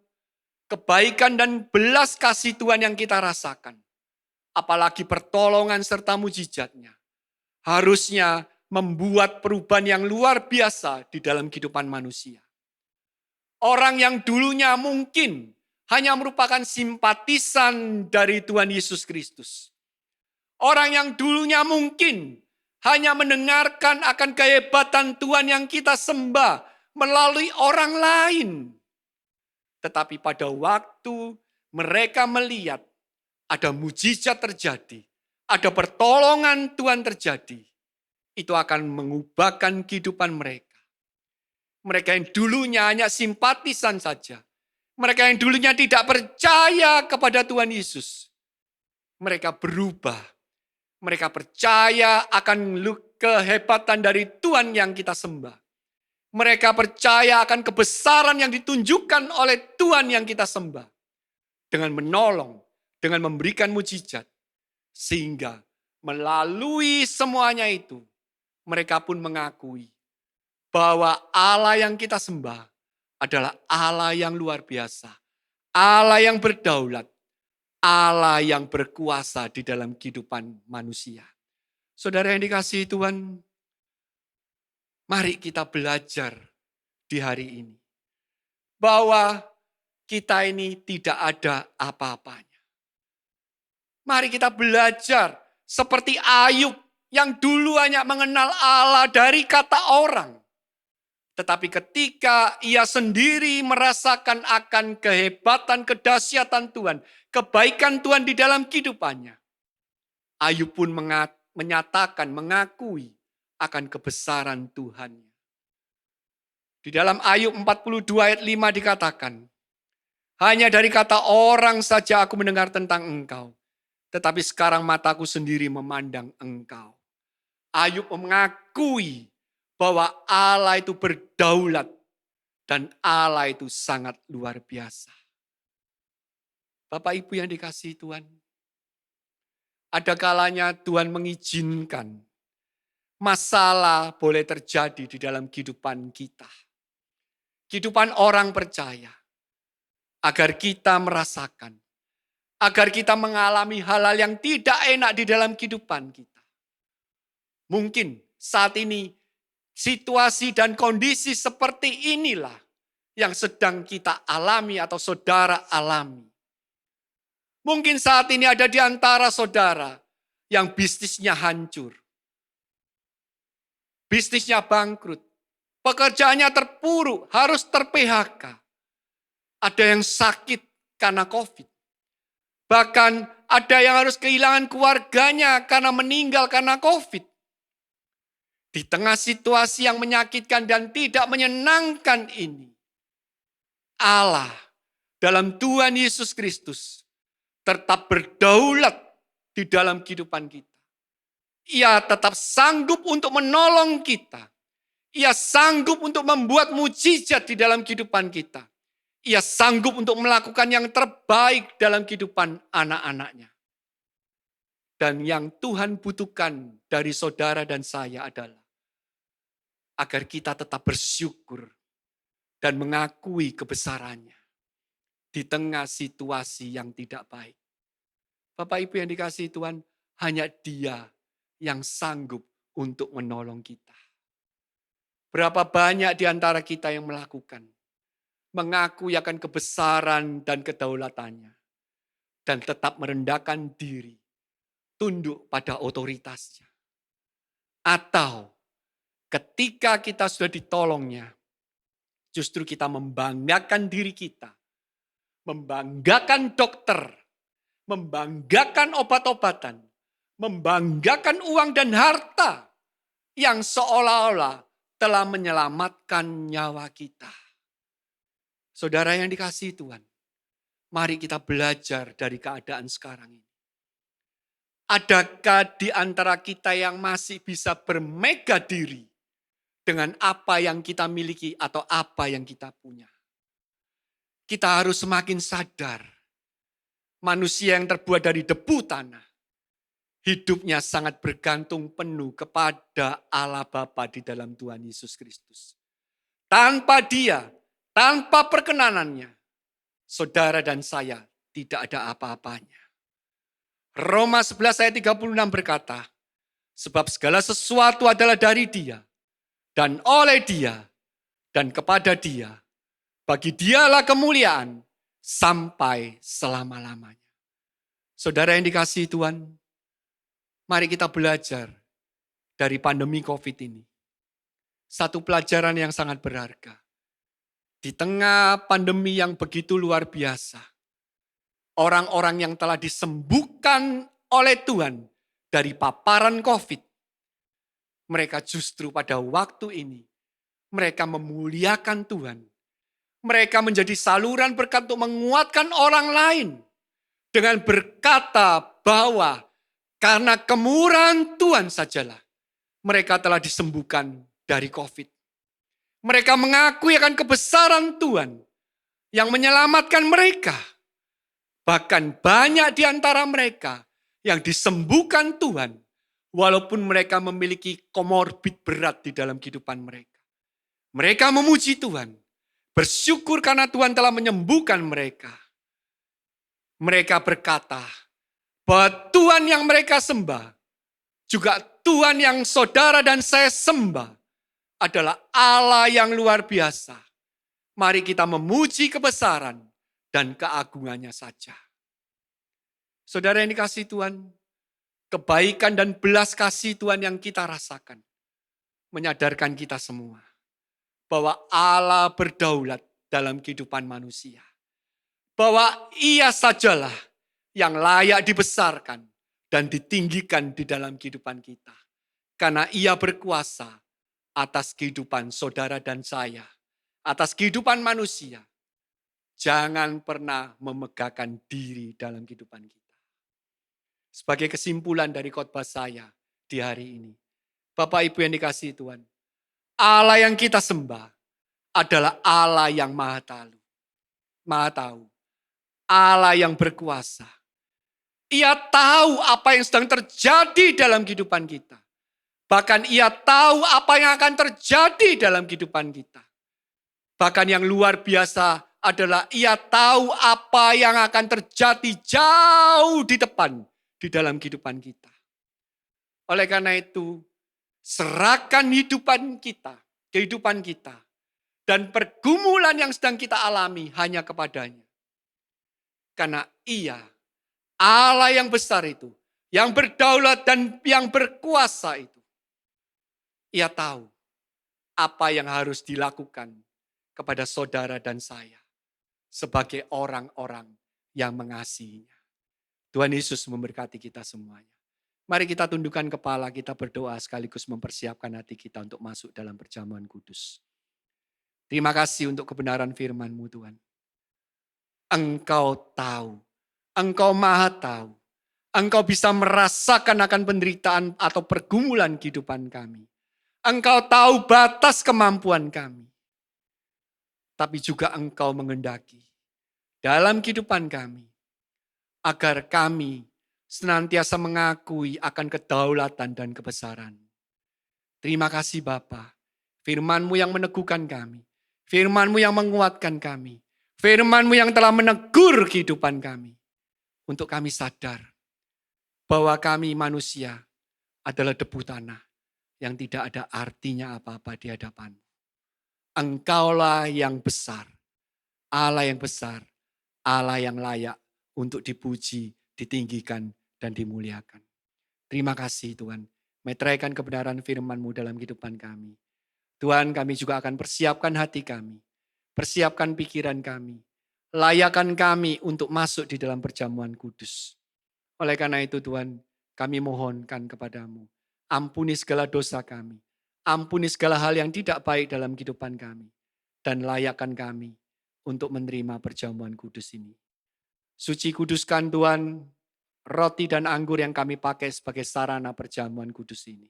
kebaikan dan belas kasih Tuhan yang kita rasakan, apalagi pertolongan serta mujizatnya, harusnya membuat perubahan yang luar biasa di dalam kehidupan manusia. Orang yang dulunya mungkin hanya merupakan simpatisan dari Tuhan Yesus Kristus. Orang yang dulunya mungkin hanya mendengarkan akan kehebatan Tuhan yang kita sembah melalui orang lain. Tetapi pada waktu mereka melihat ada mujizat terjadi, ada pertolongan Tuhan terjadi, itu akan mengubahkan kehidupan mereka. Mereka yang dulunya hanya simpatisan saja, mereka yang dulunya tidak percaya kepada Tuhan Yesus, mereka berubah. Mereka percaya akan kehebatan dari Tuhan yang kita sembah. Mereka percaya akan kebesaran yang ditunjukkan oleh Tuhan yang kita sembah. Dengan menolong, dengan memberikan mujizat. Sehingga melalui semuanya itu, mereka pun mengakui bahwa Allah yang kita sembah adalah Allah yang luar biasa. Allah yang berdaulat. Allah yang berkuasa di dalam kehidupan manusia. Saudara yang dikasihi Tuhan, mari kita belajar di hari ini. Bahwa kita ini tidak ada apa-apanya. Mari kita belajar seperti Ayub yang dulu hanya mengenal Allah dari kata orang. Tetapi ketika ia sendiri merasakan akan kehebatan, kedahsyatan Tuhan, kebaikan Tuhan di dalam kehidupannya, Ayub pun menyatakan, mengakui akan kebesaran Tuhannya. Di dalam Ayub 42 ayat 5 dikatakan, hanya dari kata orang saja aku mendengar tentang engkau, tetapi sekarang mataku sendiri memandang engkau. Ayub mengakui bahwa Allah itu berdaulat dan Allah itu sangat luar biasa. Bapak Ibu yang dikasihi Tuhan, ada kalanya Tuhan mengizinkan masalah boleh terjadi di dalam kehidupan kita. Kehidupan orang percaya, agar kita merasakan, agar kita mengalami hal-hal yang tidak enak di dalam kehidupan kita. Mungkin saat ini situasi dan kondisi seperti inilah yang sedang kita alami atau saudara alami. Mungkin saat ini ada di antara saudara yang bisnisnya hancur. Bisnisnya bangkrut. Pekerjaannya terpuruk, harus ter-PHK. Ada yang sakit karena COVID. Bahkan ada yang harus kehilangan keluarganya karena meninggal karena COVID. Di tengah situasi yang menyakitkan dan tidak menyenangkan ini, Allah dalam Tuhan Yesus Kristus tetap berdaulat di dalam kehidupan kita. Ia tetap sanggup untuk menolong kita. Ia sanggup untuk membuat mujizat di dalam kehidupan kita. Ia sanggup untuk melakukan yang terbaik dalam kehidupan anak-anaknya. Dan yang Tuhan butuhkan dari saudara dan saya adalah agar kita tetap bersyukur dan mengakui kebesarannya di tengah situasi yang tidak baik. Bapak Ibu yang dikasihi Tuhan, hanya Dia yang sanggup untuk menolong kita. Berapa banyak di antara kita yang melakukan, mengakui akan kebesaran dan kedaulatannya, dan tetap merendahkan diri, tunduk pada otoritasnya. Atau ketika kita sudah ditolongnya, justru kita membanggakan diri kita, membanggakan dokter, membanggakan obat-obatan, membanggakan uang dan harta yang seolah-olah telah menyelamatkan nyawa kita. Saudara yang dikasihi Tuhan, mari kita belajar dari keadaan sekarang ini. Adakah di antara kita yang masih bisa bermega diri dengan apa yang kita miliki atau apa yang kita punya? Kita harus semakin sadar, manusia yang terbuat dari debu tanah, hidupnya sangat bergantung penuh kepada Allah Bapa di dalam Tuhan Yesus Kristus. Tanpa Dia, tanpa perkenanannya, saudara dan saya tidak ada apa-apanya. Roma 11 ayat 36 berkata, sebab segala sesuatu adalah dari Dia, dan oleh Dia, dan kepada Dia. Bagi Dialah kemuliaan sampai selama-lamanya. Saudara yang dikasihi Tuhan, mari kita belajar dari pandemi COVID ini. Satu pelajaran yang sangat berharga. Di tengah pandemi yang begitu luar biasa, orang-orang yang telah disembuhkan oleh Tuhan dari paparan COVID, mereka justru pada waktu ini, mereka memuliakan Tuhan. Mereka menjadi saluran berkat untuk menguatkan orang lain dengan berkata bahwa karena kemurahan Tuhan sajalah mereka telah disembuhkan dari COVID. Mereka mengakui akan kebesaran Tuhan yang menyelamatkan mereka. Bahkan banyak di antara mereka yang disembuhkan Tuhan walaupun mereka memiliki komorbid berat di dalam kehidupan mereka. Mereka memuji Tuhan, bersyukur karena Tuhan telah menyembuhkan mereka. Mereka berkata bahwa Tuhan yang mereka sembah, juga Tuhan yang saudara dan saya sembah, adalah Allah yang luar biasa. Mari kita memuji kebesaran dan keagungannya saja. Saudara yang dikasihi Tuhan, kebaikan dan belas kasih Tuhan yang kita rasakan menyadarkan kita semua bahwa Allah berdaulat dalam kehidupan manusia. Bahwa Ia sajalah yang layak dibesarkan dan ditinggikan di dalam kehidupan kita. Karena Ia berkuasa atas kehidupan saudara dan saya, atas kehidupan manusia. Jangan pernah memegahkan diri dalam kehidupan kita. Sebagai kesimpulan dari khotbah saya di hari ini, Bapak Ibu yang dikasihi Tuhan, Allah yang kita sembah adalah Allah yang maha tahu, Allah yang berkuasa. Ia tahu apa yang sedang terjadi dalam kehidupan kita. Bahkan Ia tahu apa yang akan terjadi dalam kehidupan kita. Bahkan yang luar biasa adalah Ia tahu apa yang akan terjadi jauh di depan di dalam kehidupan kita. Oleh karena itu, serahkan kehidupan kita, dan pergumulan yang sedang kita alami hanya kepadanya. Karena Ia, Allah yang besar itu, yang berdaulat dan yang berkuasa itu, Ia tahu apa yang harus dilakukan kepada saudara dan saya sebagai orang-orang yang mengasihinya. Tuhan Yesus memberkati kita semuanya. Mari kita tundukkan kepala, kita berdoa sekaligus mempersiapkan hati kita untuk masuk dalam perjamuan kudus. Terima kasih untuk kebenaran firman-Mu Tuhan. Engkau tahu, Engkau maha tahu. Engkau bisa merasakan akan penderitaan atau pergumulan kehidupan kami. Engkau tahu batas kemampuan kami. tapi juga Engkau mengendaki dalam kehidupan kami, agar kami senantiasa mengakui akan kedaulatan dan kebesaran. Terima kasih Bapa, firman-Mu yang meneguhkan kami, firman-Mu yang menguatkan kami, firman-Mu yang telah menegur kehidupan kami, untuk kami sadar bahwa kami manusia adalah debu tanah yang tidak ada artinya apa-apa di hadapan. Engkaulah yang besar, Allah yang besar, Allah yang layak untuk dipuji, ditinggikan, dan dimuliakan. Terima kasih Tuhan, meteraikan kebenaran firman-Mu dalam kehidupan kami. Tuhan, kami juga akan persiapkan hati kami, persiapkan pikiran kami, layakan kami untuk masuk di dalam perjamuan kudus. Oleh karena itu Tuhan, kami mohonkan kepadamu, ampuni segala dosa kami, ampuni segala hal yang tidak baik dalam kehidupan kami, dan layakkan kami untuk menerima perjamuan kudus ini. Suci kuduskan Tuhan, roti dan anggur yang kami pakai sebagai sarana perjamuan kudus ini.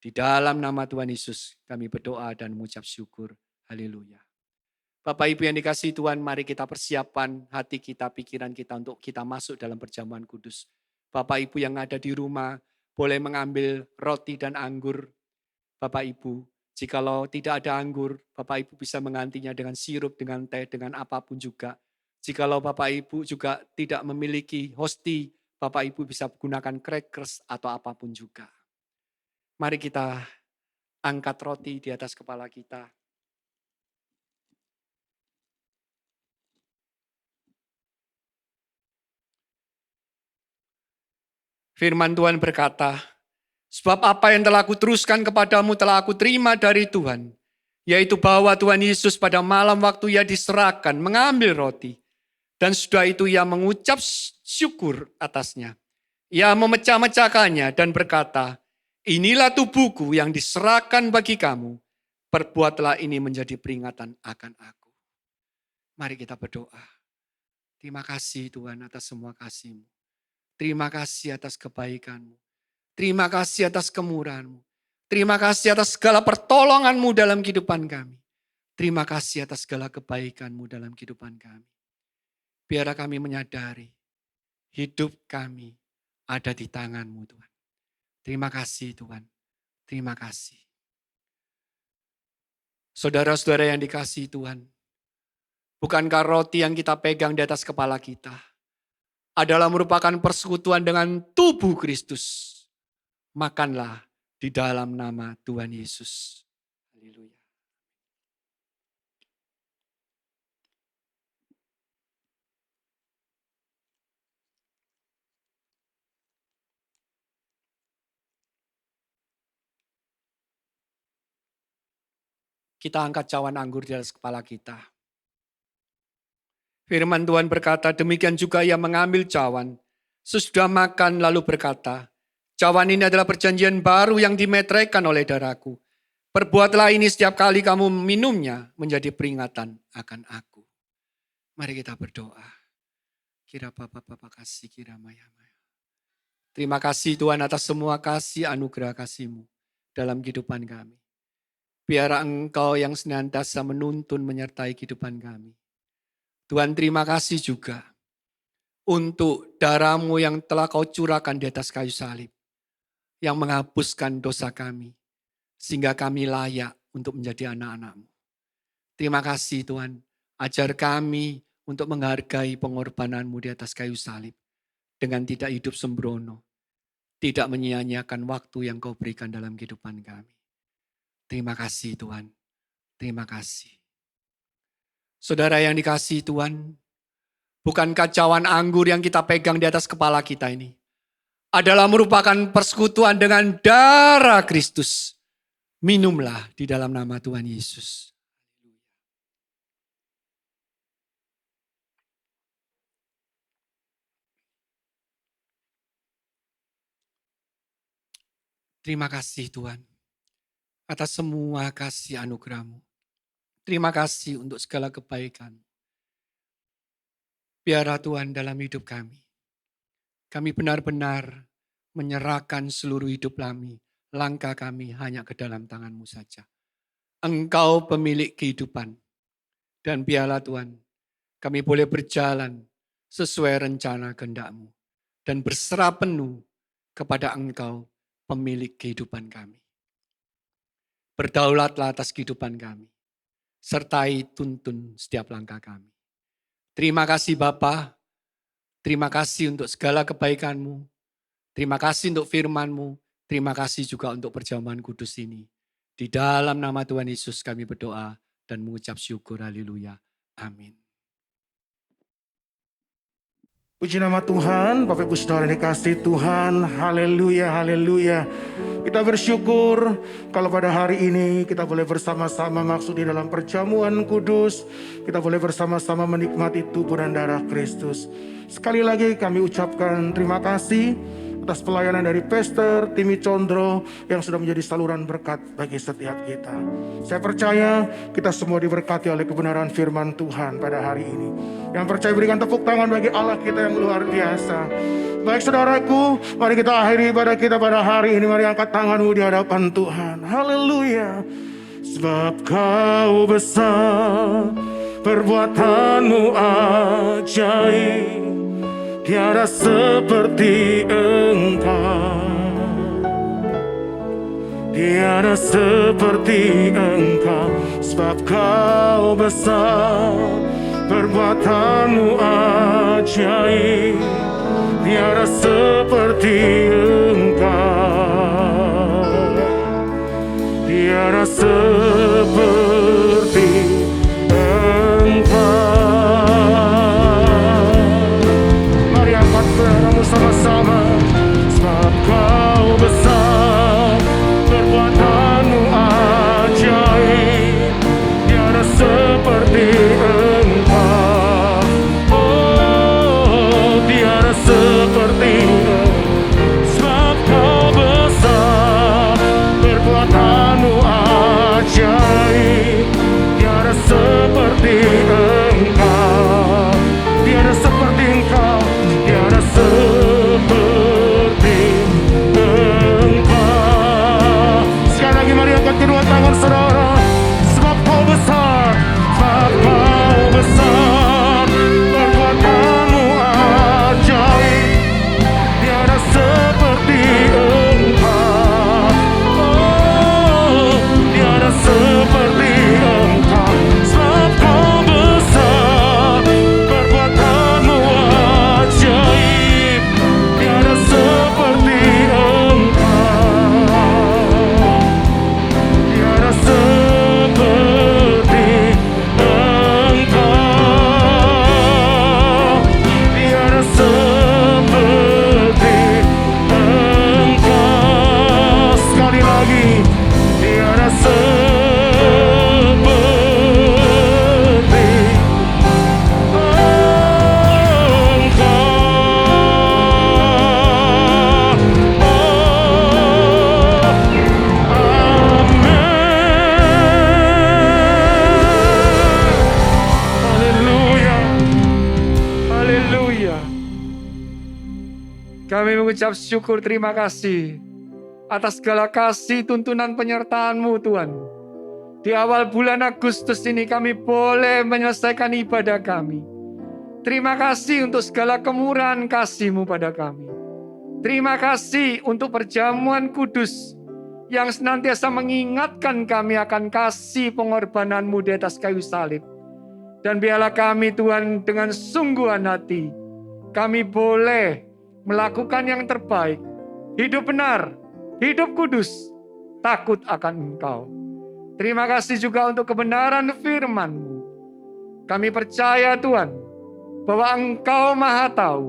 Di dalam nama Tuhan Yesus kami berdoa dan mengucap syukur. Haleluya. Bapak Ibu yang dikasihi Tuhan, mari kita persiapkan hati kita, pikiran kita untuk kita masuk dalam perjamuan kudus. Bapak Ibu yang ada di rumah boleh mengambil roti dan anggur. Bapak Ibu, jikalau tidak ada anggur, Bapak Ibu bisa menggantinya dengan sirup, dengan teh, dengan apapun juga. Jikalau Bapak Ibu juga tidak memiliki hosti, Bapak Ibu bisa gunakan crackers atau apapun juga. Mari kita angkat roti di atas kepala kita. Firman Tuhan berkata, sebab apa yang telah aku teruskan kepadamu telah aku terima dari Tuhan, yaitu bahwa Tuhan Yesus pada malam waktu ia diserahkan mengambil roti, dan sudah itu ia mengucap syukur atasnya. Ia memecah-mecahkannya dan berkata, inilah tubuhku yang diserahkan bagi kamu, perbuatlah ini menjadi peringatan akan aku. Mari kita berdoa. Terima kasih Tuhan atas semua kasih-Mu. Terima kasih atas kebaikan-Mu. Terima kasih atas kemurahan-Mu. Terima kasih atas segala pertolongan-Mu dalam kehidupan kami. Terima kasih atas segala kebaikan-Mu dalam kehidupan kami. Biarlah kami menyadari hidup kami ada di tangan-Mu Tuhan. Terima kasih Tuhan. Terima kasih. Saudara-saudara yang dikasihi Tuhan, bukankah roti yang kita pegang di atas kepala kita adalah merupakan persekutuan dengan tubuh Kristus? Makanlah di dalam nama Tuhan Yesus. Haleluya. Kita angkat cawan anggur di atas kepala kita. Firman Tuhan berkata, demikian juga ia mengambil cawan. Sesudah makan lalu berkata, cawan ini adalah perjanjian baru yang dimeteraikan oleh darahku. Perbuatlah ini setiap kali kamu minumnya menjadi peringatan akan aku. Mari kita berdoa. Kira Bapa kasih, kira Maya. Terima kasih Tuhan atas semua kasih anugerah kasih-Mu dalam kehidupan kami. Biar Engkau yang senantiasa menuntun menyertai kehidupan kami. Tuhan terima kasih juga untuk darah-Mu yang telah Kau curahkan di atas kayu salib. Yang menghapuskan dosa kami. Sehingga kami layak untuk menjadi anak-anak-Mu. Terima kasih Tuhan. Ajar kami untuk menghargai pengorbanan-Mu di atas kayu salib. Dengan tidak hidup sembrono. Tidak menyia-nyiakan waktu yang Kau berikan dalam kehidupan kami. Terima kasih Tuhan. Terima kasih. Saudara yang dikasihi Tuhan, bukankah cawan anggur yang kita pegang di atas kepala kita ini adalah merupakan persekutuan dengan darah Kristus? Minumlah di dalam nama Tuhan Yesus. Terima kasih Tuhan atas semua kasih anugerah-Mu. Terima kasih untuk segala kebaikan. Biarlah Tuhan dalam hidup kami benar-benar menyerahkan seluruh hidup kami, langkah kami hanya ke dalam tangan-Mu saja. Engkau pemilik kehidupan. Dan biarlah Tuhan, kami boleh berjalan sesuai rencana kehendak-Mu. Dan berserah penuh kepada Engkau, pemilik kehidupan kami. Berdaulatlah atas kehidupan kami. Sertai tuntun setiap langkah kami. Terima kasih Bapa. Terima kasih untuk segala kebaikan-Mu. Terima kasih untuk firman-Mu. Terima kasih juga untuk perjamuan kudus ini. Di dalam nama Tuhan Yesus kami berdoa dan mengucap syukur. Haleluya. Amin. Puji nama Tuhan, Bapak Ibu Saudara yang dikasihi Tuhan. Haleluya, haleluya. Kita bersyukur kalau pada hari ini kita boleh bersama-sama masuk di dalam perjamuan kudus. Kita boleh bersama-sama menikmati tubuh dan darah Kristus. Sekali lagi kami ucapkan terima kasih atas pelayanan dari Pastor Timi Condro yang sudah menjadi saluran berkat bagi setiap kita. Saya percaya kita semua diberkati oleh kebenaran firman Tuhan pada hari ini. Yang percaya berikan tepuk tangan bagi Allah kita yang luar biasa. Baik saudaraku, mari kita akhiri ibadah kita pada hari ini. Mari angkat tanganmu di hadapan Tuhan. Haleluya. Sebab kau besar, perbuatanmu ajaib. Tiada seperti Engkau, tiada seperti Engkau. Sebab kau besar, perbuatanmu ajaib. Tiada seperti Engkau, tiada seperti Engkau. Sama-sama, sebab kau besar, perbuatanmu ajaib, tiada seperti Engkau. Oh, tiada seperti Engkau. Sebab kau besar, perbuatanmu ajaib, tiada seperti Engkau, tiada seperti Engkau, tiada seperti Engkau. Sekali lagi mari angkat kedua tangan saudara. Sebab kau besar, sebab kau besar, perbuatanmu ajaib, tiada seperti Engkau. Oh, tiada seperti Engkau. Sebab kau besar, perbuatanmu ajaib, tiada seperti Engkau, tiada seperti Engkau, tiada seperti Engkau. Sekali lagi, tiada seperti Kami mengucap syukur terima kasih atas segala kasih tuntunan penyertaan-Mu Tuhan. Di awal bulan Agustus ini kami boleh menyelesaikan ibadah kami. Terima kasih untuk segala kemurahan kasih-Mu pada kami. Terima kasih untuk perjamuan kudus yang senantiasa mengingatkan kami akan kasih pengorbanan-Mu di atas kayu salib. Dan biarlah kami Tuhan dengan sungguhan hati, kami boleh melakukan yang terbaik, hidup benar, hidup kudus, takut akan Engkau. Terima kasih juga untuk kebenaran firman-Mu. Kami percaya Tuhan, bahwa Engkau Maha Tahu,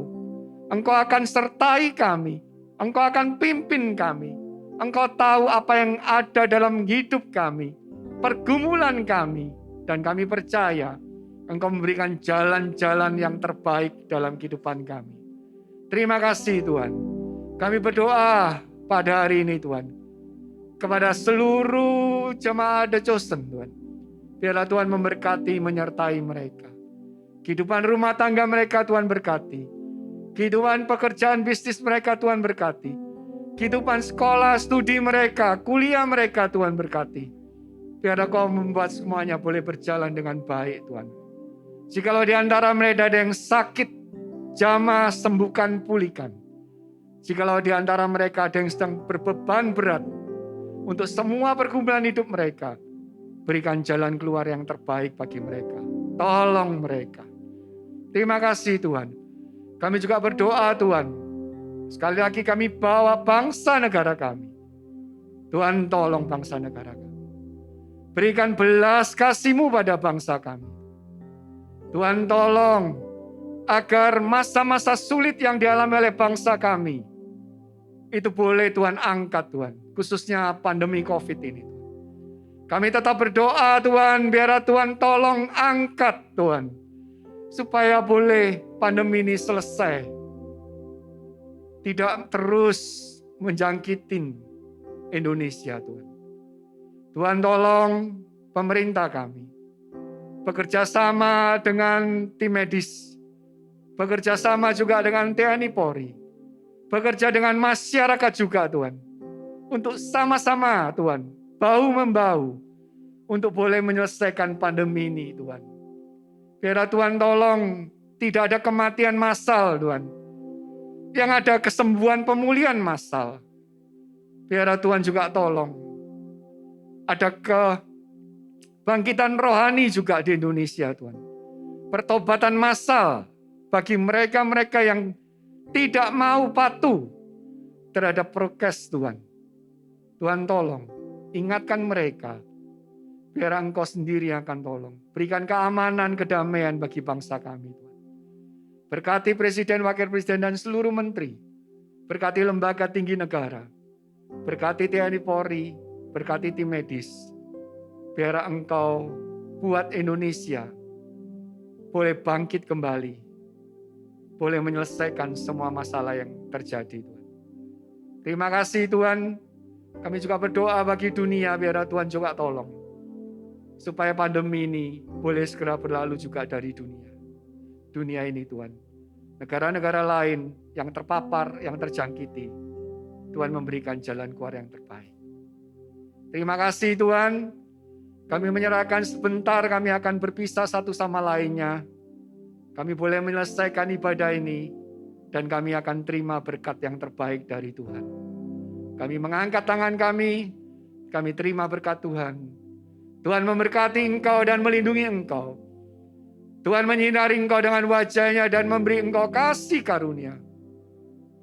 Engkau akan sertai kami, Engkau akan pimpin kami, Engkau tahu apa yang ada dalam hidup kami, pergumulan kami, dan kami percaya Engkau memberikan jalan-jalan yang terbaik dalam kehidupan kami. Terima kasih Tuhan. Kami berdoa pada hari ini Tuhan, kepada seluruh jemaat The Chosen Tuhan. Biarlah Tuhan memberkati, menyertai mereka. Kehidupan rumah tangga mereka Tuhan berkati. Kehidupan pekerjaan bisnis mereka Tuhan berkati. Kehidupan sekolah, studi mereka, kuliah mereka Tuhan berkati. Biar Engkau membuat semuanya boleh berjalan dengan baik Tuhan. Jikalau di antara mereka ada yang sakit, jamah sembuhkan, pulihkan. Jikalau di antara mereka ada yang sedang berbeban berat untuk semua pergumulan hidup mereka, berikan jalan keluar yang terbaik bagi mereka. Tolong mereka. Terima kasih Tuhan. Kami juga berdoa Tuhan. Sekali lagi kami bawa bangsa negara kami. Tuhan tolong bangsa negara kami. Berikan belas kasih-Mu pada bangsa kami. Tuhan tolong agar masa-masa sulit yang dialami oleh bangsa kami, itu boleh Tuhan angkat Tuhan. Khususnya pandemi COVID ini. Kami tetap berdoa Tuhan, biar Tuhan tolong angkat Tuhan. Supaya boleh pandemi ini selesai. Tidak terus menjangkitin Indonesia Tuhan. Tuhan tolong pemerintah kami. Bekerja sama dengan tim medis. Bekerja sama juga dengan TNI Polri. Bekerja dengan masyarakat juga Tuhan. Untuk sama-sama Tuhan, bahu-membahu. Untuk boleh menyelesaikan pandemi ini Tuhan. Biar Tuhan tolong tidak ada kematian massal Tuhan. Yang ada kesembuhan pemulihan massal. Biar Tuhan juga tolong. Ada kebangkitan rohani juga di Indonesia Tuhan. Pertobatan massal bagi mereka-mereka yang tidak mau patuh terhadap prokes Tuhan. Tuhan tolong, ingatkan mereka. Biar Engkau sendiri yang akan tolong. Berikan keamanan, kedamaian bagi bangsa kami Tuhan. Berkati Presiden, Wakil Presiden, dan seluruh menteri. Berkati lembaga tinggi negara. Berkati TNI Polri, berkati tim medis. Biar Engkau buat Indonesia boleh bangkit kembali. Boleh menyelesaikan semua masalah yang terjadi Tuhan. Terima kasih Tuhan. Kami juga berdoa bagi dunia biar Tuhan juga tolong. Supaya pandemi ini boleh segera berlalu juga dari dunia. Dunia ini Tuhan. Negara-negara lain yang terpapar, yang terjangkiti. Tuhan memberikan jalan keluar yang terbaik. Terima kasih Tuhan. Kami menyerahkan sebentar, kami akan berpisah satu sama lainnya. Kami boleh menyelesaikan ibadah ini. Dan kami akan terima berkat yang terbaik dari Tuhan. Kami mengangkat tangan kami terima berkat Tuhan. Tuhan memberkati engkau dan melindungi engkau. Tuhan menyinari engkau dengan wajahnya dan memberi engkau kasih karunia.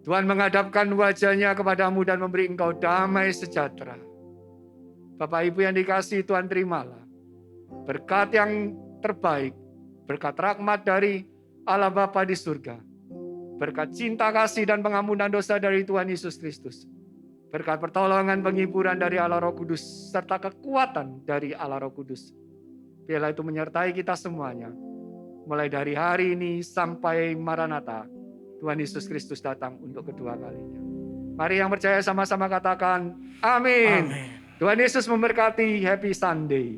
Tuhan menghadapkan wajahnya kepadamu dan memberi engkau damai sejahtera. Bapak Ibu yang dikasihi Tuhan, terimalah berkat yang terbaik, berkat rahmat dari Allah Bapa di surga, berkat cinta kasih dan pengampunan dosa dari Tuhan Yesus Kristus, berkat pertolongan penghiburan dari Allah Roh Kudus, serta kekuatan dari Allah Roh Kudus. Biarlah itu menyertai kita semuanya, mulai dari hari ini sampai Maranatha, Tuhan Yesus Kristus datang untuk kedua kalinya. Mari yang percaya sama-sama katakan, amin. Amin. Tuhan Yesus memberkati. Happy Sunday.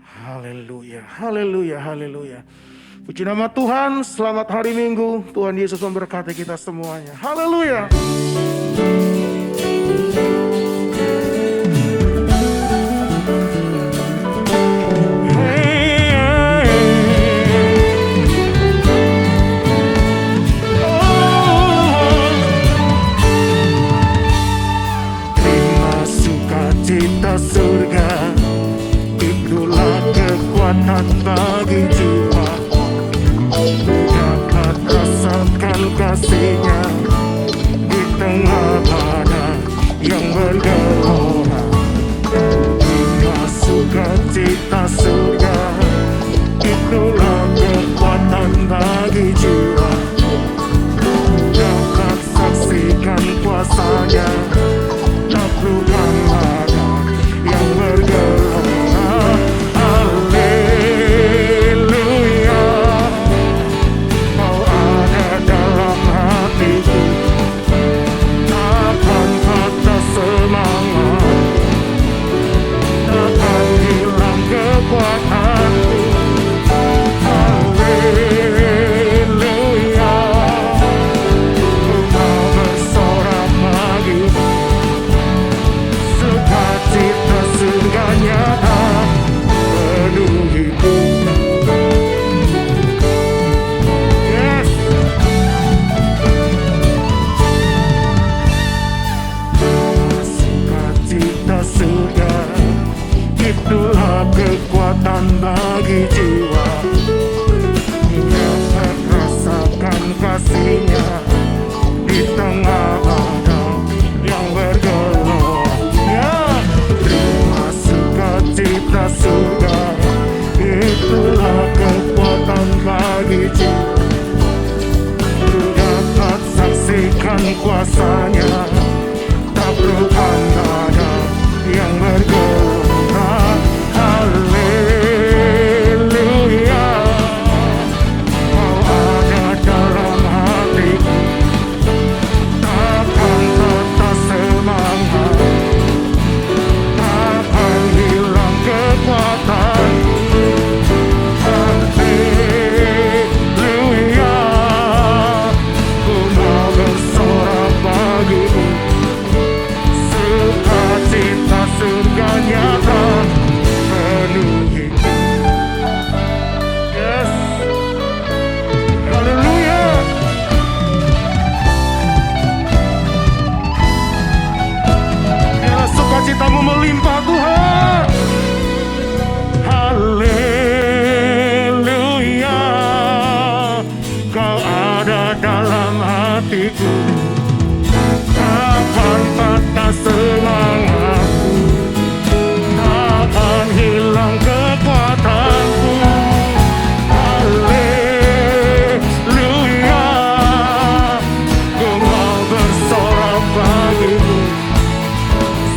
Haleluya, haleluya, haleluya. Puji nama Tuhan, selamat hari Minggu. Tuhan Yesus memberkati kita semuanya. Haleluya. Surga, itulah kekuatan bagi jiwa. Dapat rasakan kasih-Nya di tengah sukacita surga. Itulah kekuatan bagi jiwa dapat rasakan kasihnya di tengah badai yang bergelora. Ya, terima sukacita surga. Itulah kekuatan bagi jiwa dapat saksikan kuasanya taklukkan badai yang bergelora. Haleluya, kau ada dalam hatiku, takkan patah semangat, takkan hilang kekuatanku. Haleluya, ku mau bersorak bagimu, sukacita surga nyata penuhi. Yes, haleluya. Biarlah sukacitamu melimpah Tuhan. Haleluya, kau ada dalam hatiku, takkan patah semangatku, takkan hilang kekuatanku. Haleluya, ku mau bersorak bagimu,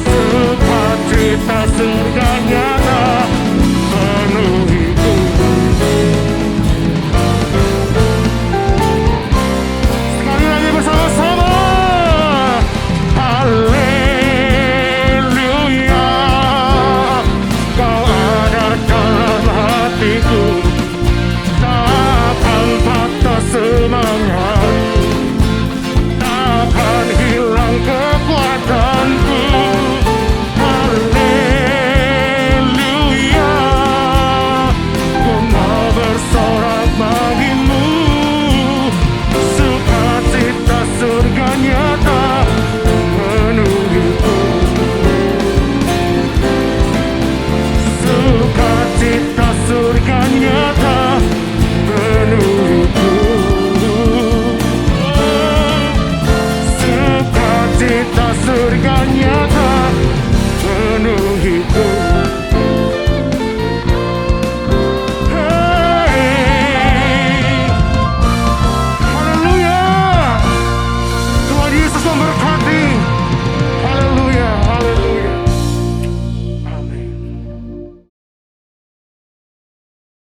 sukacita surganya